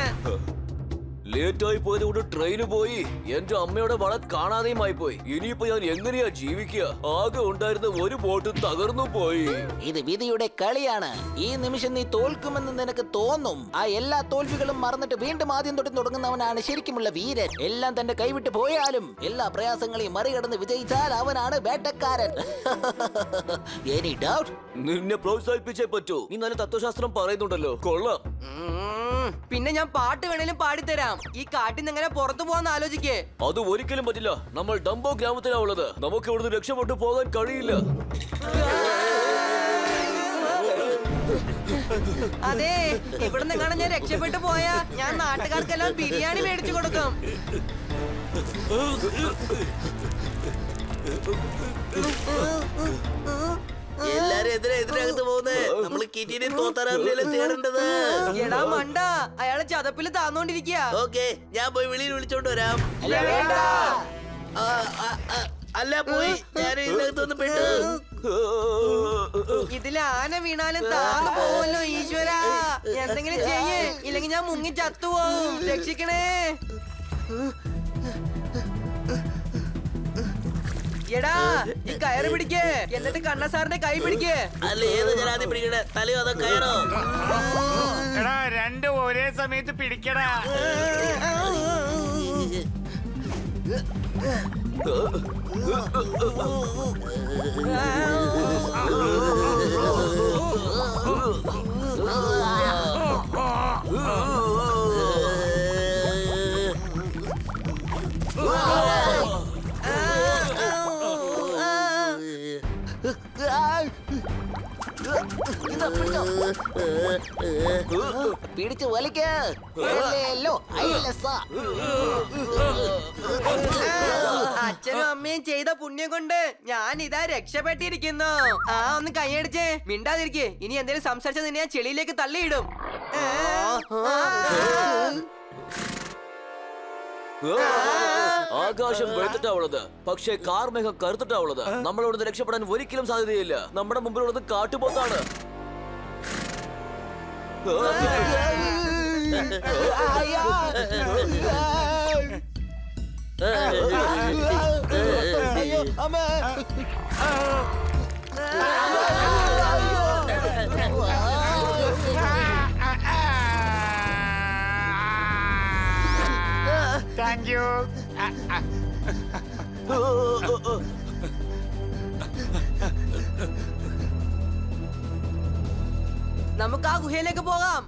ലേറ്റ് ആയി പോയത് കൊണ്ട് ട്രെയിന് പോയി. എന്റെ അമ്മയുടെ വള കാണാതെയും ആയി പോയി. ഇനിയിപ്പോ ഞാൻ എങ്ങനെയാ ജീവിക്കുക? ആകെ ഉണ്ടായിരുന്ന ഒരു ബോട്ട് തകർന്നു പോയി.
ഇത് വിധിയുടെ കളിയാണ്. ഈ നിമിഷം നീ തോൽക്കുമെന്ന് നിനക്ക് തോന്നും. ആ എല്ലാ തോൽവികളും മറന്നിട്ട് വീണ്ടും ആദ്യം തൊട്ട് തുടങ്ങുന്നവനാണ് ശരിക്കുമുള്ള വീരൻ. എല്ലാം തന്റെ കൈവിട്ട് പോയാലും എല്ലാ പ്രയാസങ്ങളെയും മറികടന്ന് വിജയിച്ചാൽ അവനാണ് വേട്ടക്കാരൻ. Any doubt?
നിന്നെ പ്രോത്സാഹിപ്പിച്ചേ പറ്റൂ. നീ നല്ല തത്വശാസ്ത്രം പറയുന്നുണ്ടല്ലോ, കൊള്ളാം.
പിന്നെ ഞാൻ പാട്ട് വേണേലും പാടിത്തരാം. ഈ കാട്ടിൽ നിന്ന് എങ്ങനെ പുറത്തു പോവാന്ന് ആലോചിക്കേ.
അത് ഒരിക്കലും പറ്റില്ല. നമ്മൾ ഡംബോ ഗ്രാമത്തിലാ ഉള്ളത്. നമുക്ക് ഇവിടുന്ന് രക്ഷപ്പെട്ടു പോകാൻ കഴിയില്ല.
അതെ, ഇവിടുന്ന് എങ്ങനെ ഞാൻ രക്ഷപ്പെട്ടു പോയാ ഞാൻ നാട്ടുകാർക്കെല്ലാം ബിരിയാണി മേടിച്ചു കൊടുക്കും.
എല്ലാരും എതിരകത്ത് പോകുന്നേ? നമ്മള് കിറ്റിനെയും തോത്താറാമിനെയല്ലേ തേടേണ്ടത്.
എടാ മണ്ട, അയാള് ചതപ്പില് താന്നോണ്ടിരിക്കുക.
ഓക്കെ, ഞാൻ പോയി വെളിയിൽ വിളിച്ചോണ്ട് വരാം. അല്ല പോയി, ഞാൻ ഇതിനകത്ത് വന്ന് പെട്ടു.
ഇതില് ആന വീണാലും താന്നു പോവല്ലോ ഈശ്വര. എന്തെങ്കിലും ചെയ്യേ, ഇല്ലെങ്കിൽ ഞാൻ മുങ്ങി ചത്തുപോകും. രക്ഷിക്കണേ. എടാ, ഈ കയറ് പിടിക്കേ, എന്നിട്ട് കണ്ണസാറിന്റെ കൈ പിടിക്കേ.
അല്ല ഏത് ജനാതി പിടിക്കണേ? തലയോ അതോ കയറോ?
എടാ, രണ്ടും ഒരേ സമയത്ത് പിടിക്കടാ.
പിടിച്ചു വലിക്കല്ലോ.
അച്ഛനും അമ്മയും ചെയ്ത പുണ്യം കൊണ്ട് ഞാൻ ഇതാ രക്ഷപ്പെട്ടിരിക്കുന്നു. ഒന്ന് കൈയടിച്ചേ. മിണ്ടാതിരിക്കേ. ഇനി എന്തെങ്കിലും സംസാരിച്ചാൽ നിന്നെ ഞാൻ ചെളിയിലേക്ക് തള്ളിയിടും.
ആകാശം വെളുത്തിട്ടാ ഉള്ളത്, പക്ഷേ കാർമേഘം കറുത്തിട്ടാ ഉള്ളത്. നമ്മൾ ഇവിടുന്ന് രക്ഷപ്പെടാൻ ഒരിക്കലും സാധ്യതയില്ല. നമ്മുടെ മുമ്പിലുള്ളത് കാട്ടുപോത്താണ്.
അയ്യോ അമ്മ.
Thank you.
നമുക്ക് ആ ഗുഹയിലേക്ക് പോകാം.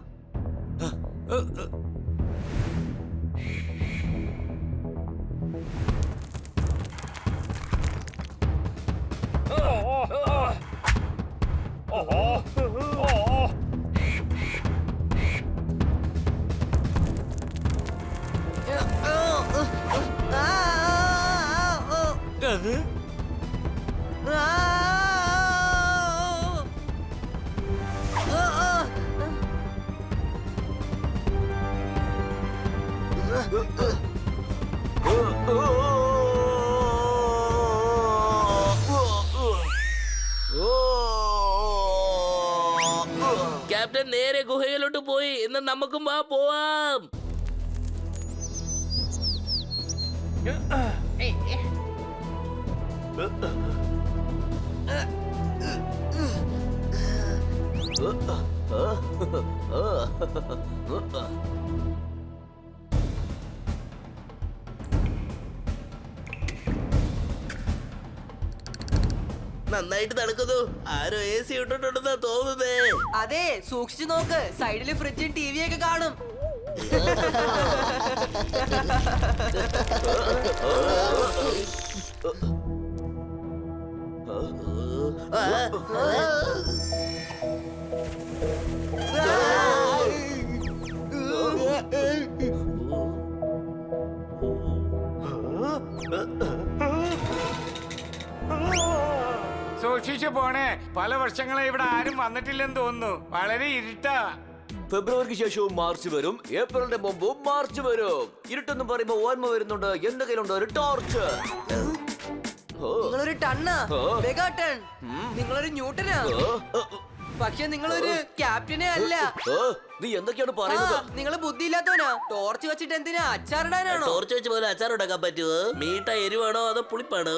ക്യാപ്റ്റൻ നേരെ ഗുഹയിലോട്ട് പോയി. ഇന്ന് നമുക്കും പോവാം. നന്നായിട്ട് നടക്കുന്നു. ആരോ AC ഇട്ടിട്ടുണ്ടെന്നാ തോന്നുന്നേ.
അതെ, സൂക്ഷിച്ചു നോക്ക്. സൈഡില് ഫ്രിഡ്ജും ടിവിയും ഒക്കെ കാണും.
സൂക്ഷിച്ചു പോണേ. പല വർഷങ്ങളെ ഇവിടെ ആരും വന്നിട്ടില്ലെന്ന് തോന്നുന്നു. വളരെ ഇരുട്ടാ.
ഫെബ്രുവരിക്ക് ശേഷവും മാർച്ച് വരും, ഏപ്രിലിന്റെ മുമ്പും മാർച്ച് വരും. ഇരുട്ടെന്ന് പറയുമ്പോ ഓർമ്മ വരുന്നുണ്ട് എന്റെ കയ്യിലുണ്ട് ഒരു ടോർച്ച്.
നിങ്ങളൊരു ടണ്ണാ? Mega ton. നിങ്ങളൊരു ന്യൂട്ടനാ? പക്ഷെ നിങ്ങളൊരു ക്യാപ്റ്റനെ അല്ല.
നീ എന്തൊക്കെയാണ് പറയുന്നത്?
നിങ്ങള് ബുദ്ധിയില്ലാത്തവനാ. ടോർച്ച് വെച്ചിട്ട് എന്തിനാ? അച്ചാറിടാനാണോ?
ടോർച്ച് വെച്ച് പോലെ അച്ചാർ ഉണ്ടാക്കാൻ പറ്റുമോ? മീട്ട എരിവാണോ അതോ പുളിപ്പാണോ?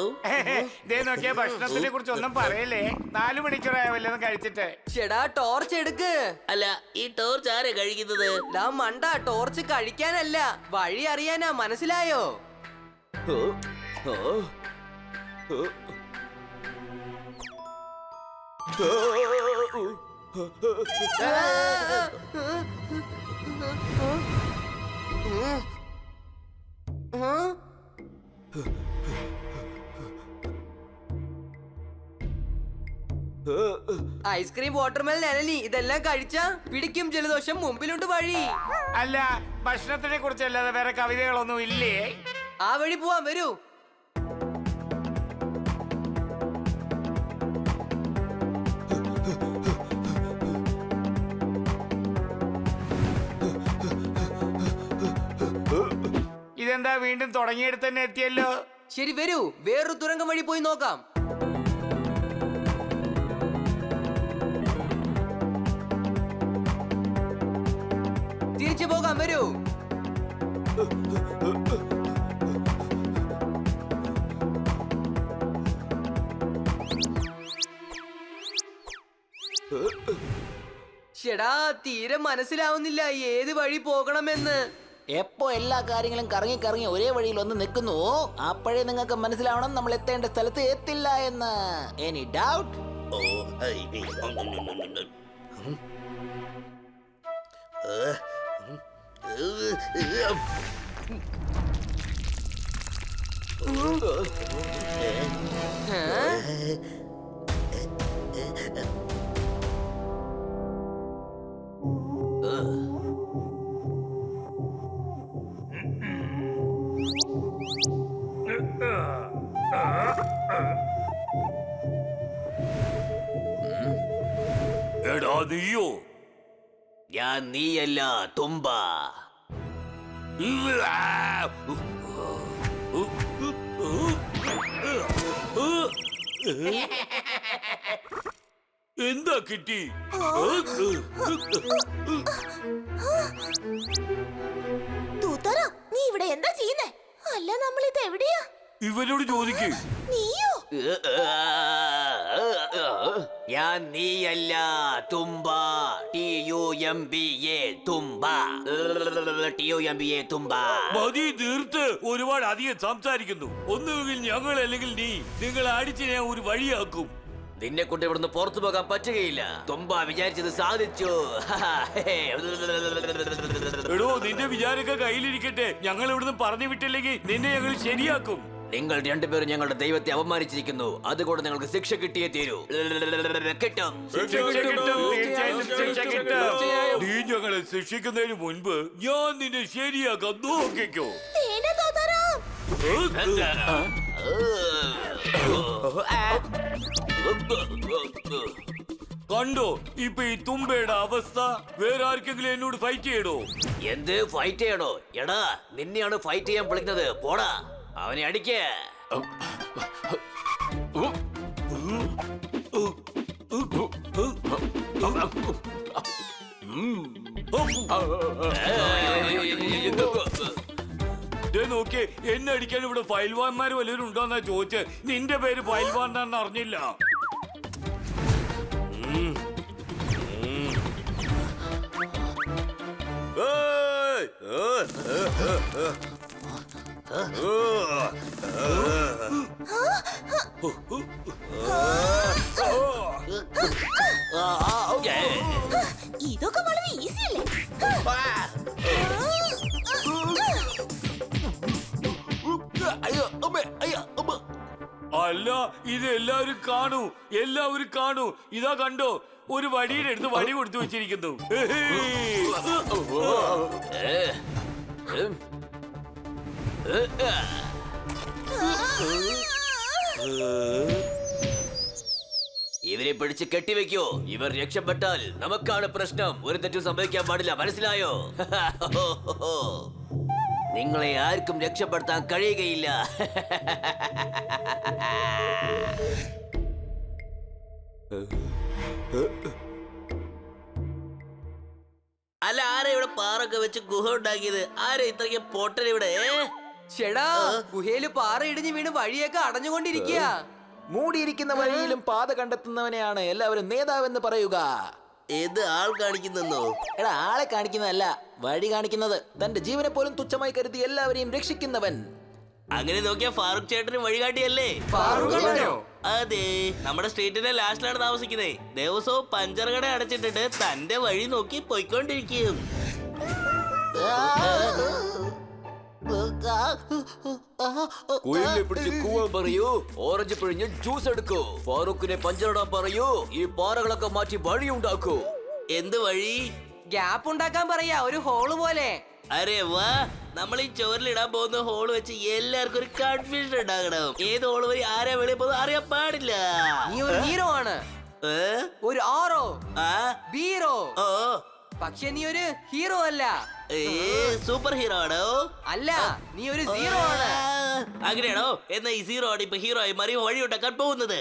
ദേ നോക്കിയ ഭക്ഷണത്തിനെ കുറിച്ച് ഒന്നും പറയല്ലേ. 4 മണിക്കൂറായ വല്ലതും കഴിച്ചിട്ട്.
ചേടാ, ടോർച്ച് എടുക്ക്.
അല്ല, ഈ ടോർച്ച് ആരെ കഴിക്കുന്നത്?
ഡാ മണ്ട, ടോർച്ച് കഴിക്കാനല്ല, വഴി അറിയാനാ. മനസ്സിലായോ? ഐസ്ക്രീം, വാട്ടർമെലൻ, അനലി ഇതെല്ലാം കഴിച്ചാ പിടിക്കും ജലദോഷം. മുമ്പിലുണ്ട് വഴി.
അല്ല, ഭക്ഷണത്തിനെ കുറിച്ചല്ലാതെ വേറെ കവിതകളൊന്നും ഇല്ലേ?
ആ വഴി പോവാൻ വരൂ.
ഇതെന്താ വീണ്ടും തുടങ്ങിയെടുത്ത് തന്നെ എത്തിയല്ലോ.
ശരി, വരൂ. വേറൊരു തുരങ്കം വഴി പോയി നോക്കാം. തിരിച്ചു പോകാം, വരൂ. ചേടാ, തീരെ മനസ്സിലാവുന്നില്ല ഏത് വഴി പോകണമെന്ന്.
എപ്പോ എല്ലാ കാര്യങ്ങളും കറങ്ങി കറങ്ങി ഒരേ വഴിയിൽ ഒന്ന് നിൽക്കുന്നു, അപ്പോഴേ നിങ്ങൾക്ക് മനസ്സിലാവണം നമ്മൾ എത്തേണ്ട സ്ഥലത്ത് എത്തില്ല എന്ന്. Any doubt?
എടാ നീയോ?
ഞാൻ നീയല്ല, തുമ്പ.
എന്താ കിട്ടി?
തൂത്തറ, നീ ഇവിടെ എന്താ ചെയ്യുന്നേ? അല്ല, നമ്മൾ ഇത് എവിടെയാ?
ഇവനോട് ചോദിക്കേ.
നീയോ?
ഞാൻ നീയല്ല, തുമ്പ. TUMBA, തുമ്പ. TUMBA, തുമ്പ.
മതി, തീർത്ത്. ഒരുപാട് അധികം സംസാരിക്കുന്നു. ഒന്നുകിൽ ഞങ്ങൾ അല്ലെങ്കിൽ നീ. നിങ്ങൾ അടിച്ച് ഞാൻ ഒരു വഴിയാക്കും.
നിന്നെ കൊണ്ട് ഇവിടുന്ന് പുറത്തു പോകാൻ പറ്റുകയില്ല. തുമ്പ വിചാരിച്ചത് സാധിച്ചു.
എടോ, നിന്റെ വിചാരമൊക്കെ കയ്യിലിരിക്കട്ടെ. ഞങ്ങൾ ഇവിടുന്ന് പറഞ്ഞു വിട്ടില്ലെങ്കിൽ നിന്നെ ഞങ്ങൾ ശരിയാക്കും.
നിങ്ങൾ രണ്ടുപേരും ഞങ്ങളുടെ ദൈവത്തെ അപമാനിച്ചിരിക്കുന്നു. അതുകൊണ്ട് നിങ്ങൾക്ക് ശിക്ഷ കിട്ടിയേ തീരൂ. കിട്ടും.
ശിക്ഷ കിട്ടും, തീർച്ചയായിട്ടും ശിക്ഷ കിട്ടും.
നീ ഞങ്ങളെ ശിക്ഷിക്കുന്നതിന് മുൻപ് ഞാൻ നിന്നെ ശരിയാക്കാം. നോക്കിക്കോ.
വേണ്ട തൂത്തറ.
കണ്ടോ ഇപ്പൊ ഈ തുമ്പയുടെ അവസ്ഥ? വേറെ ആർക്കെങ്കിലും എന്നോട് ഫൈറ്റ് ചെയ്യണോ?
എന്ത് ഫൈറ്റ് ചെയ്യണോ? എടാ, നിന്നെയാണ് ഫൈറ്റ് ചെയ്യാൻ വിളിക്കുന്നത്. പോടാ. അവനെ അടിക്ക്.
നോക്കിയേ, എന്നെ അടിക്കാൻ ഇവിടെ ഫയൽവാന്മാര് വല്ലവരും ഉണ്ടോന്നാ ചോദിച്ചത്. നിന്റെ പേര് ഫയൽവാൻ എന്നാന്ന് അറിഞ്ഞില്ല.
ഇതൊക്കെ വളരെ ഈസി അല്ലേ?
അല്ല, ഇത് എല്ലാവരും കാണൂ. ഇതാ കണ്ടോ, ഒരു വടിയുടെ അടുത്ത് വടി കൊടുത്തു വെച്ചിരിക്കുന്നു.
ഇവരെ പിടിച്ച് കെട്ടിവെക്കോ. ഇവർ രക്ഷപ്പെട്ടാൽ നമുക്കാണ് പ്രശ്നം. ഒരു തെറ്റും സംഭവിക്കാൻ പാടില്ല, മനസ്സിലായോ? നിങ്ങളെ ആർക്കും രക്ഷപ്പെടുത്താൻ കഴിയുകയില്ല. അല്ല, ആരാ ഇവിടെ പാറൊക്കെ വെച്ച് ഗുഹ ഉണ്ടാക്കിയത്? ആരാ ഇത്രയ്ക്ക് പൊട്ടൻ ഇവിടെ?
ചേടാ, ഗുഹയില് പാറ ഇടിഞ്ഞ് വീണ് വഴിയൊക്കെ അടഞ്ഞുകൊണ്ടിരിക്കുക.
മൂടിയിരിക്കുന്ന വഴിയിലും പാത കണ്ടെത്തുന്നവനെയാണ് എല്ലാവരും നേതാവെന്ന് പറയുക.
ഏത് ആൾ കാണിക്കുന്നോ?
എടാ, ആളെ കാണിക്കുന്നതല്ല, വഴി കാണിക്കുന്നത്. തന്റെ ജീവനെ പോലും തുച്ഛമായി കരുതി എല്ലാവരെയും രക്ഷിക്കുന്നവൻ.
അങ്ങനെ നോക്കിയാ ഫാറൂഖ് ചേട്ടന് വഴികാട്ടിയല്ലേ? അതെ, നമ്മുടെ സ്ട്രീറ്റിന്റെ ലാസ്റ്റിലാണ് താമസിക്കുന്നത്. ദിവസവും പഞ്ചർ കട അടച്ചിട്ടിട്ട് തന്റെ വഴി നോക്കി പോയിക്കൊണ്ടിരിക്കും.
കുയിലിനെ പിടിച്ച് കൂവാൻ പറയൂ, ഓറഞ്ച് പിഴിഞ്ഞ് ജ്യൂസ് എടുക്കൂ. ഫാറൂഖിനെ പഞ്ചറിടാൻ പറയൂ, ഈ പാറകളൊക്കെ മാറ്റി വഴി ഉണ്ടാക്കൂ.
എന്ത് വഴി?
ഗ്യാപ്പ് ഉണ്ടാക്കാൻ പറയാ, ഒരു ഹോള് പോലെ.
അരെ വാ, നമ്മൾ ഈ ചോറിലിടാൻ പോകുന്ന ഹോള് വെച്ച് എല്ലാവർക്കും ഒരു കൺഫ്യൂഷൻ ഉണ്ടാകണം. ഏത് ഹോള് വഴി ആരാ വെളിയിൽ പോകുന്നത് അറിയാൻ പാടില്ല.
നീ ഒരു ഹീറോ ആണ്, ഒരു ആറോ ബീറോ.
ഓ,
പക്ഷെ നീ ഒരു ഹീറോ അല്ല.
സൂപ്പർ ഹീറോ ആണോ?
അല്ല, നീ ഒരു സീറോ ആണ്.
അങ്ങനെയാണോ? എന്നാ ഈ സീറോ ആണ് ഇപ്പൊ ഹീറോ ആയി മാറി വഴി ഉണ്ടാക്കാൻ പോകുന്നത്.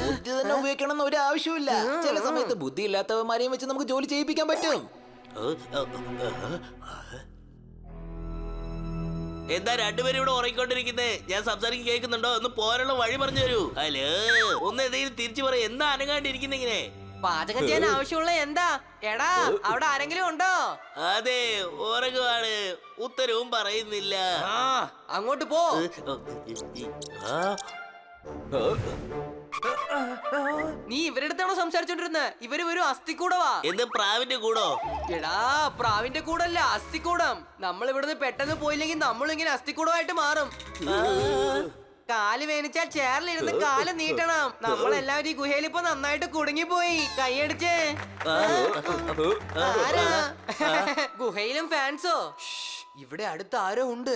ബുദ്ധി തന്നെ ഉപയോഗിക്കണം എന്ന് ഒരു ആവശ്യമില്ല. ചില സമയത്ത് ബുദ്ധി ഇല്ലാത്തവന്മാരെയും വെച്ച് നമുക്ക് ജോലി ചെയ്യിപ്പിക്കാൻ പറ്റും.
എന്താ രണ്ടുപേരും ഇവിടെ ഉറങ്ങിക്കൊണ്ടിരിക്കുന്നേ? ഞാൻ സംസാരിക്കും കേൾക്കുന്നുണ്ടോ? ഒന്ന് പോരാനുള്ള വഴി പറഞ്ഞു തരൂ. ഹലോ, ഒന്ന് എന്തെങ്കിലും തിരിച്ചു പറയും. എന്താ അനങ്ങാണ്ടിരിക്കുന്ന ഇങ്ങനെ?
പാചകം ചെയ്യാൻ ആവശ്യമുള്ള എന്താ? എടാ, അവിടെ ആരെങ്കിലും ഉണ്ടോ?
അതെ, ഉറങ്ങുവാണ്. ഉത്തരവും പറയുന്നില്ല.
അങ്ങോട്ട് പോ. നീ ഇവരുടെ അടുത്താണോ സംസാരിച്ചോണ്ടിരുന്നത്? ഇവര് ഒരു അസ്ഥിക്കൂടവാ.
എന്ത്, പ്രാവിന്റെ കൂടോ?
എടാ, പ്രാവിന്റെ കൂടല്ല, അസ്ഥിക്കൂടം. നമ്മൾ ഇവിടുന്ന് പെട്ടെന്ന് പോയില്ലെങ്കിൽ നമ്മളും ഇങ്ങനെ അസ്ഥിക്കൂടമായിട്ട് മാറും. കാല് വേനിച്ചാൽ ചേറിലിരുന്ന് കാല് നീട്ടണം. നമ്മളെല്ലാവരും ഈ ഗുഹയിൽ ഇപ്പൊ നന്നായിട്ട് കുടുങ്ങിപ്പോയി. കൈയടിച്ചേ. ആരാ? ഗുഹയിലും ഫാൻസോ? ഇവിടെ അടുത്ത് ആരോ ഉണ്ട്.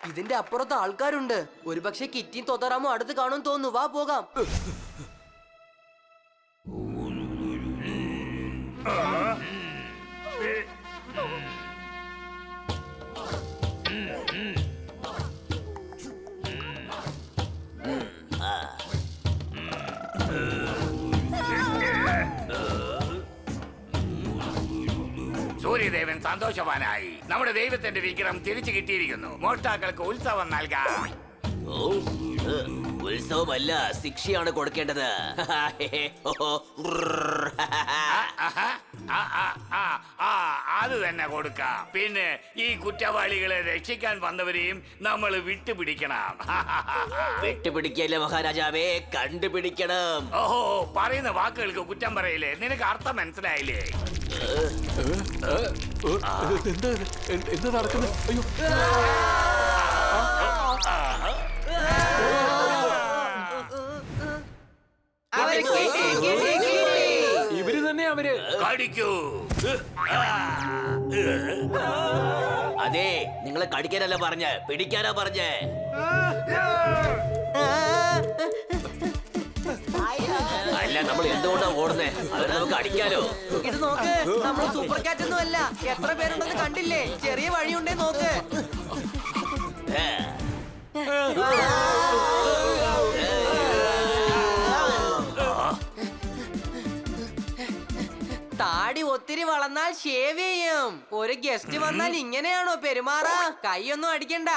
ഇതിന്റെ അപ്പുറത്ത് ആൾക്കാരുണ്ട്. ഒരുപക്ഷെ കിറ്റിയും തൊത്തറാമും അടുത്ത് കാണും തോന്നുന്നു. വാ പോകാം.
സൂര്യദേവൻ സന്തോഷവാനായി. നമ്മുടെ ദൈവത്തിന്റെ വിഗ്രഹം തിരിച്ചു കിട്ടിയിരിക്കുന്നു. മോഷ്ടാക്കൾക്ക് ഉത്സവം നൽകാം.
ഉത്സവമല്ല, ശിക്ഷയാണ് കൊടുക്കേണ്ടത്.
അത് തന്നെ കൊടുക്കാം. പിന്നെ ഈ കുറ്റവാളികളെ രക്ഷിക്കാൻ വന്നവരെയും നമ്മൾ വിട്ടുപിടിക്കണം.
വിട്ടുപിടിക്കല്ലേ മഹാരാജാവേ, കണ്ടുപിടിക്കണം.
ഓഹോ, പറയുന്ന വാക്കുകൾക്ക് കുറ്റം പറയില്ലേ? നിനക്ക് അർത്ഥം മനസ്സിലായില്ലേ?
എന്താ നടക്കുന്നത്? അയ്യോ, ഇവര് തന്നെ അവര്.
കടിക്കൂ.
അതെ, നിങ്ങളെ കടിക്കാനല്ല പറഞ്ഞ്, പിടിക്കാനാ പറഞ്ഞ്.
അല്ല നമ്മൾ എന്തുകൊണ്ടാ ഓടുന്നേ അവരെ നമുക്ക് അടിക്കാലോ.
ഇത് നോക്ക്, നമ്മൾ സൂപ്പർ കാറ്റ് ഒന്നും അല്ല. എത്ര പേരുണ്ടെന്ന് കണ്ടില്ലേ? ചെറിയ വഴിയുണ്ടേ നോക്ക്. താടി ഒത്തിരി വളർന്നാൽ ഷേവ് ചെയ്യും. ഒരു ഗസ്റ്റ് വന്നാൽ ഇങ്ങനെയാണോ പെരുമാറാ? കൈയൊന്നും അടിക്കണ്ട.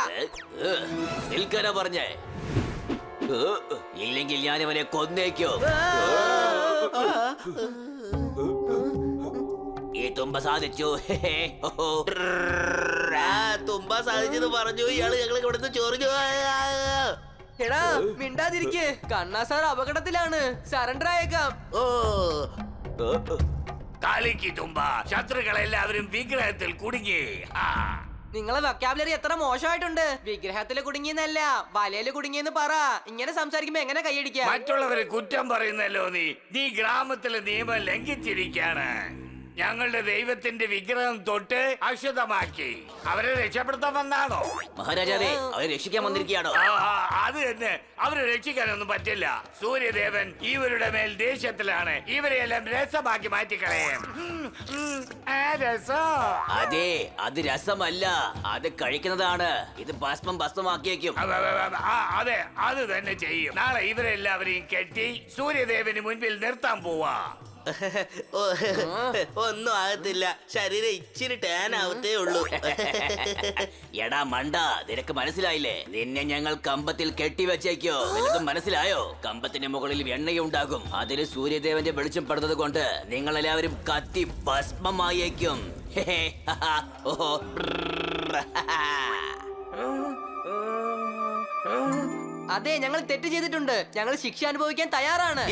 നിൽക്കാനാ പറഞ്ഞേ, ഇല്ലെങ്കിൽ ഞാൻ ഇവനെ കൊന്നേക്കും. ഈ തുമ്പ സാധിച്ചു.
തുമ്പ സാധിച്ചെന്ന് പറഞ്ഞു. ഇയാള് ഞങ്ങൾ ഇവിടുന്ന് ചൊറിഞ്ഞു.
എടാ മിണ്ടാതിരിക്ക്. കണ്ണാ സാർ അപകടത്തിലാണ്. സറണ്ടർ ആയേക്കാം.
ഓ
കളിക്ക് തുമ്പ, ശത്രുക്കളെല്ലാവരും വിഗ്രഹത്തിൽ കുടുങ്ങി.
നിങ്ങളെ വൊക്കാബുലറി എത്ര മോശമായിട്ടുണ്ട്. വിഗ്രഹത്തില് കുടുങ്ങിയെന്നല്ല, വലയില് കുടുങ്ങിയെന്ന് പറ. ഇങ്ങനെ സംസാരിക്കുമ്പോ എങ്ങനെ കൈയടിക്കാം?
മറ്റുള്ളവരെ കുറ്റം പറയുന്നല്ലോ നീ ഗ്രാമത്തിലെ നിയമം ലംഘിച്ചിരിക്കാണ്. ഞങ്ങളുടെ ദൈവത്തിന്റെ വിഗ്രഹം തൊട്ട് അശുദ്ധമാക്കി. അവരെ രക്ഷപ്പെടുത്താൻ വന്നാണോ?
മഹാരാജാവേ, അവരെ രക്ഷിക്കാൻ വന്നിരിക്കുകയാണോ?
അത് തന്നെ, അവരെ രക്ഷിക്കാനൊന്നും പറ്റില്ല. സൂര്യദേവൻ ഇവരുടെ മേൽ ദേഷ്യത്തിലാണ്. ഇവരെയെല്ലാം രസമാക്കി മാറ്റിക്കളയും.
അതെ, അത് രസമല്ല, അത് കഴിക്കുന്നതാണ്. ഇത് ഭസ്മമാക്കിയേക്കും.
അതെ, അത് തന്നെ ചെയ്യും. നാളെ ഇവരെല്ലാവരെയും കെട്ടി സൂര്യദേവന് മുൻപിൽ നിർത്താൻ പോവാ.
ഒന്നും ആകത്തില്ല. ശരീരം ഇച്ചിരി ടാൻ ആവത്തേ ഉള്ളൂ.
എടാ മണ്ട, നിനക്ക് മനസ്സിലായില്ലേ? നിന്നെ ഞങ്ങൾ കമ്പത്തിൽ കെട്ടിവെച്ചേക്കോ. നിനക്ക് മനസ്സിലായോ? കമ്പത്തിന്റെ മുകളിൽ എണ്ണയുണ്ടാകും. അതിൽ സൂര്യദേവന്റെ വെളിച്ചം പെടുന്നത് കൊണ്ട് നിങ്ങൾ എല്ലാവരും കത്തി ഭസ്മമായേക്കും.
അതെ, ഞങ്ങൾ തെറ്റ് ചെയ്തിട്ടുണ്ട്. ഞങ്ങൾ ശിക്ഷ അനുഭവിക്കാൻ തയ്യാറാണ്.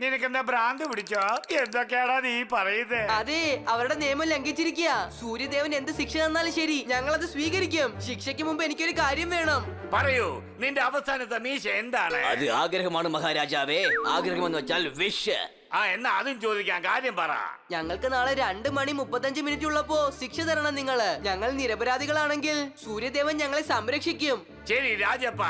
നിനക്കെന്താ ഭ്രാന്ത് പിടിച്ചോ? എന്തൊക്കെയാടാ നീ പറയുന്നത്?
അതെ, അവരുടെ നിയമം ലംഘിച്ചിരിക്കുക. സൂര്യദേവൻ എന്ത് ശിക്ഷ തന്നാലും ശരി, ഞങ്ങൾ അത് സ്വീകരിക്കും. ശിക്ഷയ്ക്ക് മുമ്പ് എനിക്കൊരു കാര്യം വേണം.
പറയൂ, നിന്റെ അവസാനത്തെ മീശ എന്താണ്?
അത് ആഗ്രഹമാണ് മഹാരാജാവേ. ആഗ്രഹം എന്ന് വെച്ചാൽ വിഷ്.
എന്നാ അതും ചോദിക്കാൻ, കാര്യം പറ.
ഞങ്ങൾക്ക് നാളെ 2:35 ഉള്ളപ്പോ ശിക്ഷ തരണം നിങ്ങള്. ഞങ്ങൾ നിരപരാധികളാണെങ്കിൽ സൂര്യദേവൻ ഞങ്ങളെ സംരക്ഷിക്കും.
ശരി രാജപ്പ.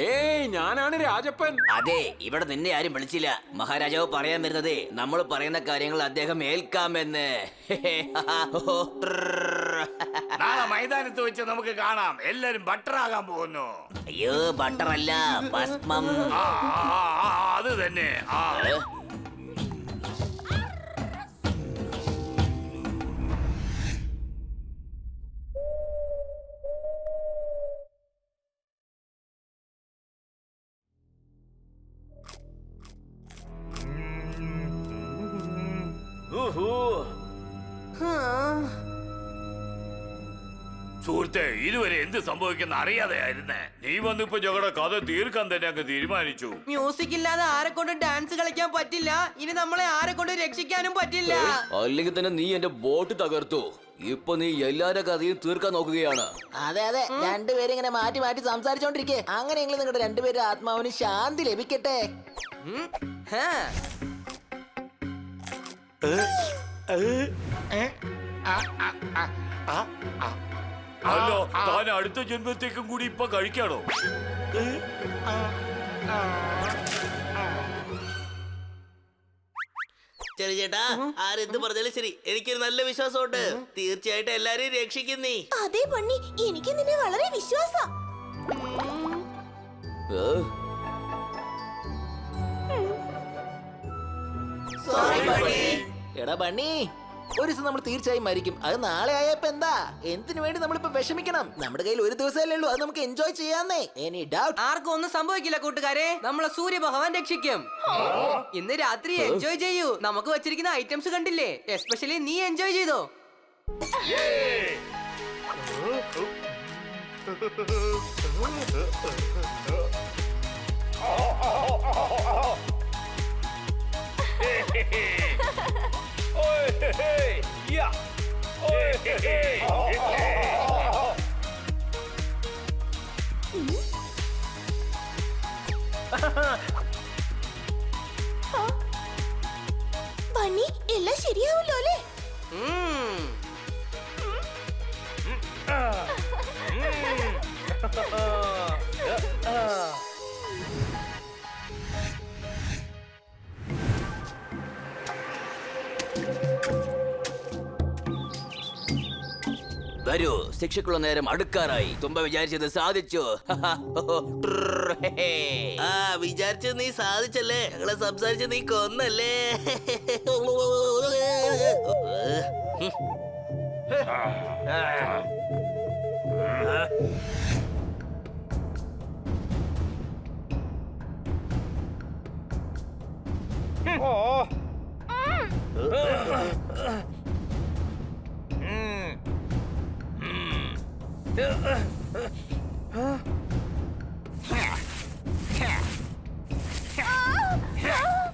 ഏയ്, ഞാനാണ് രാജപ്പൻ.
അതെ, ഇവിടെ നിന്നെ ആരും വിളിച്ചില്ല. മഹാരാജാവ് പറയാൻ വരുന്നത് നമ്മൾ പറയുന്ന കാര്യങ്ങൾ അദ്ദേഹം ഏൽക്കാമെന്ന്.
നാളെ മൈതാനത്ത് വെച്ച് നമുക്ക് കാണാം. എല്ലാരും ബട്ടറാകാൻ പോകുന്നു.
അയ്യോ, ബട്ടറല്ല, ഭസ്മം.
അത് തന്നെ. സുഹൃത്തെ, ഇതുവരെ എന്ത് സംഭവിക്കുന്ന അറിയാതെയായിരുന്നേ. നീ വന്നിപ്പോ ഞങ്ങളുടെ കഥ തീർക്കാൻ തന്നെ അങ്ങ് തീരുമാനിച്ചു.
മ്യൂസിക് ഇല്ലാതെ ആരെ കൊണ്ട് ഡാൻസ് കളിക്കാൻ പറ്റില്ല. ഇനി നമ്മളെ ആരെ കൊണ്ട് രക്ഷിക്കാനും പറ്റില്ല.
അല്ലെങ്കിൽ തന്നെ നീ എന്റെ ബോട്ട് തകർത്തു. ഇപ്പൊ നീ എല്ലാരുടെ കഥയും തീർക്കാൻ നോക്കുകയാണ്.
അതെ അതെ, രണ്ടുപേരും ഇങ്ങനെ മാറ്റി മാറ്റി സംസാരിച്ചോണ്ടിരിക്കേ. അങ്ങനെയെങ്കിലും നിങ്ങളുടെ രണ്ടുപേരുടെ ആത്മാവിന് ശാന്തി ലഭിക്കട്ടെ.
ഹാ.
അല്ലോ, താൻ അടുത്ത ജന്മത്തേക്കും കൂടി ഇപ്പൊ കഴിക്കാണോ?
ചെറിയ ചേട്ടാ, ആരെന്ത് പറഞ്ഞാലും ശരി, എനിക്കൊരു നല്ല വിശ്വാസമുണ്ട്. തീർച്ചയായിട്ടും എല്ലാരെയും രക്ഷിക്കുന്നേ.
അതെ ബണ്ണി, എനിക്ക് നിന്നെ വളരെ വിശ്വാസം.
എടാ ബണ്ണി, ഒരു ദിവസം നമ്മൾ തീർച്ചയായും മരിക്കും. അത് നാളെ ആയപ്പോ എന്താ? എന്തിനു വേണ്ടി നമ്മളിപ്പോ വിഷമിക്കണം? നമ്മുടെ കയ്യിൽ ഒരു ദിവസമല്ലേ ഉള്ളൂ. അത് നമുക്ക് എൻജോയ് ചെയ്യാന്നേ. Any doubt?
ആർക്കും ഒന്നും സംഭവിക്കില്ല കൂട്ടുകാരെ. നമ്മളെ സൂര്യഭഗവാൻ രക്ഷിക്കും. ഇന്ന് രാത്രി എൻജോയ് ചെയ്യൂ. നമുക്ക് വെച്ചിരിക്കുന്ന ഐറ്റംസ് കണ്ടില്ലേ? എസ്പെഷ്യലി നീ എൻജോയ് ചെയ്തോ.
ബണ്ണി, എല്ലാം ശരിയാവുമല്ലോ അല്ലേ?
ഉം.
വരൂ, ശിക്ഷയ്ക്കുള്ള നേരം അടുക്കാറായി. തുമ്പ വിചാരിച്ചത് സാധിച്ചു.
ആ വിചാരിച്ചത് നീ സാധിച്ചല്ലേ? ഞങ്ങളെ സംസാരിച്ച് നീ കൊന്നല്ലേ?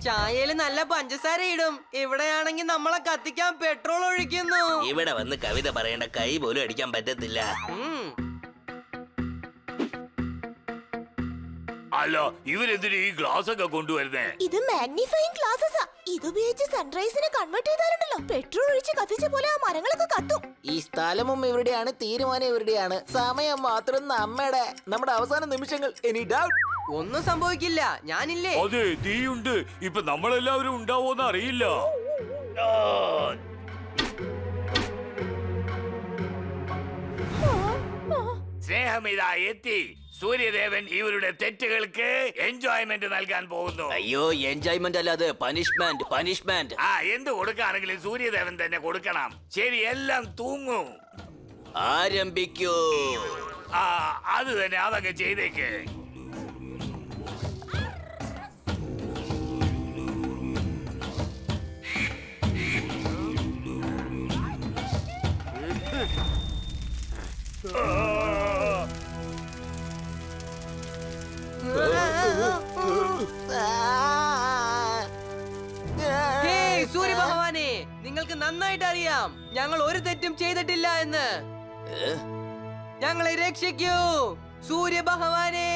ചായയില് നല്ല പഞ്ചസാര ഇടും. ഇവിടെയാണെങ്കിൽ നമ്മളെ കത്തിക്കാൻ പെട്രോൾ ഒഴിക്കുന്നു.
ഇവിടെ വന്ന് കവിത പറയേണ്ട കൈ പോലും അടിക്കാൻ പറ്റത്തില്ല.
ഉം.
അല്ല, ഇവരെന്തിനു ഈ ഗ്ലാസ് ഒക്കെ കൊണ്ടുവരുന്നേ?
ഇത് മാഗ്നിഫൈങ് ഗ്ലാസസാ. ഇതുപയോഗിച്ച് സൺറൈസിനെ കൺവേർട്ട് ചെയ്താലുണ്ടല്ലോ, പെട്രോൾ ഒഴിച്ച് കത്തിച്ച പോലെ ആ മരങ്ങളൊക്കെ കത്തും.
ഈ സ്ഥലവും ഇവിടെയാണ്, തീരുമാനം ഇവിടെയാണ്, സമയം മാത്രം നമ്മുടെ അവസാന നിമിഷങ്ങൾ. Any doubt?
ഒന്നും സംഭവിക്കില്ല, ഞാനില്ലേ.
അതെ, തീയുണ്ട്. ഇപ്പൊ നമ്മളെല്ലാവരും ഉണ്ടാവോന്ന് അറിയില്ല. സ്നേഹമിതാ എത്തി. സൂര്യദേവൻ ഇവരുടെ തെറ്റുകൾക്ക് എൻജോയ്മെന്റ് നൽകാൻ പോകുന്നു.
അയ്യോ, എൻജോയ്മെന്റ് അല്ലാതെ പനിഷ്മെന്റ്, പനിഷ്മെന്റ്.
ആ, എന്ത് കൊടുക്കുകയാണെങ്കിലും സൂര്യദേവൻ തന്നെ കൊടുക്കണം. ശരി, എല്ലാം തൂങ്ങൂ.
ആരംഭിക്കൂ.
ആ, അത് തന്നെ, അതൊക്കെ ചെയ്തേക്ക്.
ഹേയ് സൂര്യഭഗവാനെ, നിങ്ങൾക്ക് നന്നായിട്ട് അറിയാം ഞങ്ങൾ ഒരു തെറ്റും ചെയ്തിട്ടില്ല എന്ന്. ഞങ്ങളെ രക്ഷിക്കൂ സൂര്യഭഗവാനെ.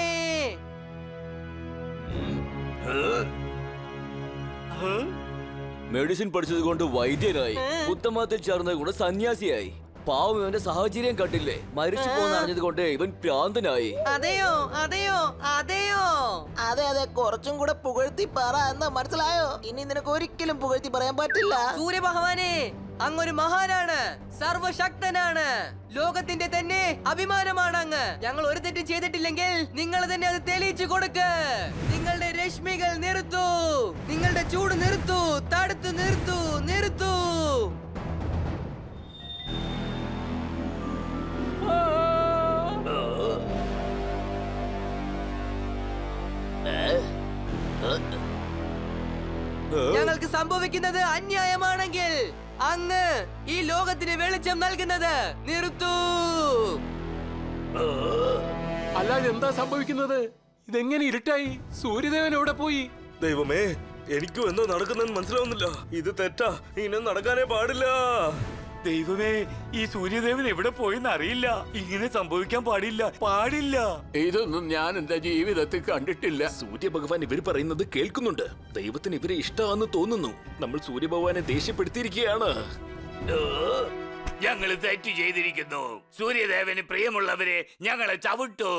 മെഡിസിൻ പഠിച്ചത് കൊണ്ട് വൈദ്യനായി, ബുദ്ധമതത്തിൽ ചേർന്നത് കൊണ്ട് സന്യാസിയായി. പാവം ഇവന്റെ സാഹചര്യം കണ്ടില്ലേ? മരിച്ചു പോകുന്ന അറിഞ്ഞത് കൊണ്ട് ഇവൻ ഭ്രാന്തനായി.
അതെയോ അതെയോ അതെയോ?
അതെ അതെ, കുറച്ചും കൂടെ പുകഴ്ത്തി പറ എന്ന് മനസ്സിലായോ? ഇനി നിനക്ക് ഒരിക്കലും പുകഴ്ത്തി പറയാൻ പറ്റില്ല.
സൂര്യഭഗവാനെ, അങ്ങൊരു മഹാനാണ്, സർവശക്തനാണ്, ലോകത്തിന്റെ തന്നെ അഭിമാനമാണ് അങ്ങ്. ഞങ്ങൾ ഒരു തെറ്റും ചെയ്തിട്ടില്ലെങ്കിൽ നിങ്ങൾ തന്നെ അത് തെളിയിച്ചു കൊടുക്ക്. നിങ്ങളുടെ രശ്മികൾ നിർത്തൂ, നിങ്ങളുടെ ചൂട് നിർത്തൂ, തടുത്തു നിർത്തൂ, നിർത്തൂ. ഞങ്ങൾക്ക് സംഭവിക്കുന്നത് അന്യായമാണെങ്കിൽ അങ്ങ് ഈ ലോകത്തിന് വെളിച്ചം നൽകുന്നത് നിർത്തൂ.
അല്ലാതെ എന്താ സംഭവിക്കുന്നത്? ഇതെങ്ങനെ ഇരുട്ടായി? സൂര്യദേവൻ എവിടെ പോയി?
ദൈവമേ, എനിക്കും എന്തോ നടക്കുന്നെന്ന് മനസ്സിലാവുന്നില്ല. ഇത് തെറ്റാ, ഇനി നടക്കാനേ പാടില്ല.
ദൈവമേ, ഈ സൂര്യദേവൻ എവിടെ പോയെന്ന് അറിയില്ല. ഇങ്ങനെ സംഭവിക്കാൻ പാടില്ല, പാടില്ല.
ഇതൊന്നും ഞാൻ എന്റെ ജീവിതത്തിൽ കണ്ടിട്ടില്ല.
സൂര്യഭഗവാൻ ഇവർ പറയുന്നത് കേൾക്കുന്നുണ്ട്. ദൈവത്തിന് ഇവരെ ഇഷ്ടമാണെന്ന് തോന്നുന്നു. നമ്മൾ സൂര്യഭഗവാനെ ദേഷ്യപ്പെടുത്തിയിരിക്കുകയാണ്.
ഞങ്ങൾ തെറ്റ് ചെയ്തിരിക്കുന്നു. സൂര്യദേവന് പ്രിയമുള്ളവരെ ഞങ്ങളെ ചവിട്ടു.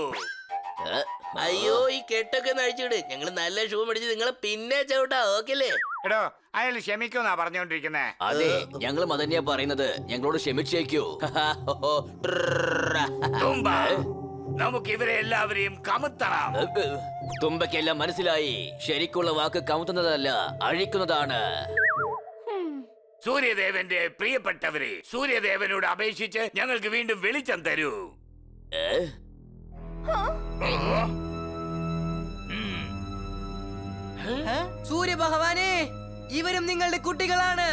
അയ്യോ, ഈ കെട്ടൊക്കെ നഴിച്ചിട്. ഞങ്ങൾ നല്ല ഷൂ മേടിച്ച് നിങ്ങളെ പിന്നെ ചവിട്ടാ. ഓക്കെല്ലേ?
എടോ, അയാൾ ക്ഷമിക്കുന്നാ പറഞ്ഞോണ്ടിരിക്കുന്നേ.
അതെ, ഞങ്ങളും അതന്നെയാ പറയുന്നത്. ഞങ്ങളോട് ക്ഷമിച്ചേക്കൂ.
തുമ്പ, നമുക്ക് ഇവരെ എല്ലാവരെയും കമത്തണം.
തുമ്പക്കെല്ലാം മനസ്സിലായി. ശരിക്കുള്ള വാക്ക് കമുത്തുന്നതല്ല, അഴിക്കുന്നതാണ്.
സൂര്യദേവന്റെ പ്രിയപ്പെട്ടവരെ, സൂര്യദേവനോട് അപേക്ഷിച്ച് ഞങ്ങൾക്ക് വീണ്ടും വെളിച്ചം തരൂ.
സൂര്യഭഗവാനെ, ഇവരും നിങ്ങളുടെ കുട്ടികളാണ്.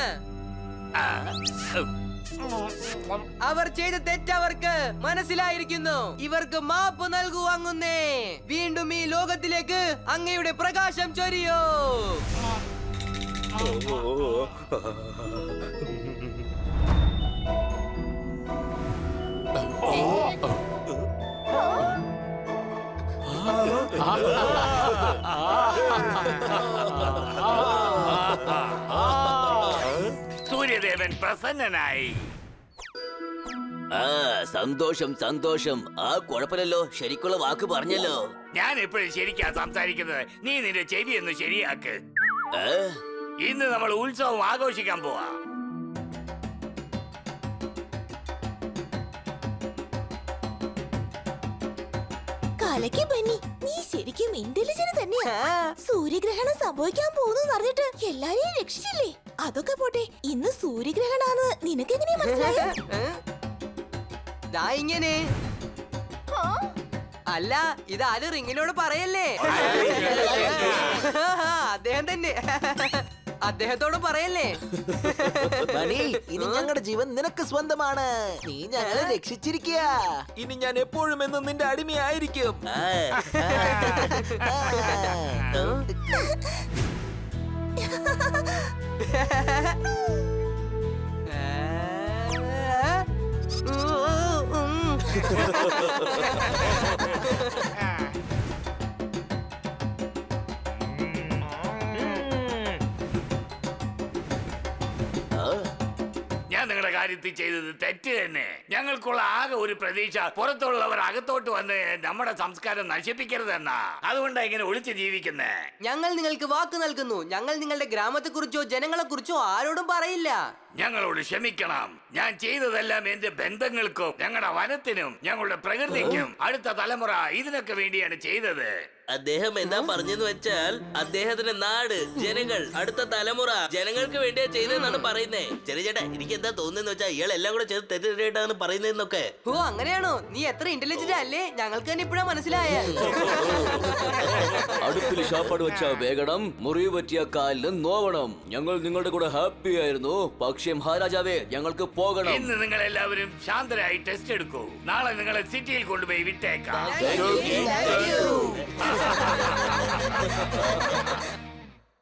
അവർ ചെയ്ത തെറ്റവർക്ക് മനസ്സിലായിരിക്കുന്നു. ഇവർക്ക് മാപ്പ് നൽകൂ അങ്ങുന്നേ. വീണ്ടും ഈ ലോകത്തിലേക്ക് അങ്ങയുടെ പ്രകാശം ചൊരിയോ.
സൂര്യദേവൻ പ്രസന്നനായി.
ആ, സന്തോഷം സന്തോഷം. ആ, കുഴപ്പമില്ലല്ലോ, ശരിക്കുള്ള വാക്ക് പറഞ്ഞല്ലോ.
ഞാൻ എപ്പോഴും ശരിക്കാ സംസാരിക്കുന്നത്. നീ നിന്റെ ചെവി ഒന്ന് ശരിയാക്ക്. ഇന്ന് നമ്മൾ ഉത്സവം ആഘോഷിക്കാൻ പോവാ.
കലക്കി ബന്നി, നീ ശരിക്കും ഇന്റലിജന്റ് തന്നെയാ. സൂര്യഗ്രഹണം സംഭവിക്കാൻ പോകുന്നു അറിഞ്ഞിട്ട് എല്ലാരെയും രക്ഷിച്ചില്ലേ? അതൊക്കെ പോട്ടെ, ഇന്ന് സൂര്യഗ്രഹണാന്ന് നിനക്കെങ്ങനെയാ മനസ്സിലായ?
ദാ ഇങ്ങനെ. അല്ല, ഇതാര് റിങ്ങിനോട് പറയല്ലേ? അദ്ദേഹം തന്നെ. അദ്ദേഹത്തോട് പറയല്ലേ?
ബണി, ഇനി ഞങ്ങളുടെ ജീവൻ നിനക്ക് സ്വന്തമാണ്. നീ ഞങ്ങളെ രക്ഷിച്ചിരിക്കുക. ഇനി ഞാൻ എപ്പോഴും എന്നും നിന്റെ അടിമയായിരിക്കും.
ഞാൻ നിങ്ങളുടെ കാര്യത്തിൽ ചെയ്തത് തെറ്റ് തന്നെ. ഞങ്ങൾക്കുള്ള ആകെ ഒരു പ്രതീക്ഷ പുറത്തുള്ളവർ അകത്തോട്ട് വന്ന് നമ്മുടെ സംസ്കാരം നശിപ്പിക്കരുതെന്നാ. അതുകൊണ്ടാ ഇങ്ങനെ ഒളിച്ചു ജീവിക്കുന്നേ.
ഞങ്ങൾ നിങ്ങൾക്ക് വാക്ക് നൽകുന്നു, ഞങ്ങൾ നിങ്ങളുടെ ഗ്രാമത്തെ കുറിച്ചോ ജനങ്ങളെ കുറിച്ചോ ആരോടും പറയില്ല.
ഞങ്ങളോട് ക്ഷമിക്കണം. ഞാൻ ചെയ്തതെല്ലാം എന്റെ ബന്ധങ്ങൾക്കും ഞങ്ങളുടെ വനത്തിനും ഞങ്ങളുടെ പ്രകൃതിക്കും അടുത്ത തലമുറ ഇതിനൊക്കെ വേണ്ടിയാണ് ചെയ്തത്.
അദ്ദേഹം എന്താ പറഞ്ഞെന്ന് വെച്ചാൽ അദ്ദേഹത്തിന്റെ നാട്, ജനങ്ങൾ, അടുത്ത തലമുറ ജനങ്ങൾക്ക് വേണ്ടിയാ ചെയ്തെന്നാണ് പറയുന്നേ. ചെറിയ ചേട്ടാ, എനിക്ക് എന്താ തോന്നുന്നെന്ന് വെച്ചാൽ ഇയാൾ എല്ലാം കൂടെ ചെയ്ത് തെറ്റിട്ടാണ് പറയുന്നതെന്നൊക്കെ.
ഓ, അങ്ങനെയാണോ? നീ എത്ര ഇന്റലിജന്റ് അല്ലേ? ഞങ്ങൾക്ക് തന്നെ ഇപ്പഴാ മനസ്സിലായ.
അടുപ്പിൽ ഷാപ്പാട് വെച്ച വേഗണം, മുറിവ് പറ്റിയ കാലിന് നോവണം. ഞങ്ങൾ നിങ്ങളുടെ കൂടെ ഹാപ്പി ആയിരുന്നു. പക്ഷേ മഹാരാജാവേ, ഞങ്ങൾക്ക് പോകണം.
ഇന്ന് നിങ്ങൾ എല്ലാവരും ശാന്തരായി ടെസ്റ്റ് എടുക്കൂ. നാളെ നിങ്ങളെ സിറ്റിയിൽ കൊണ്ടുപോയി വിട്ടേക്കാം.
Thank you.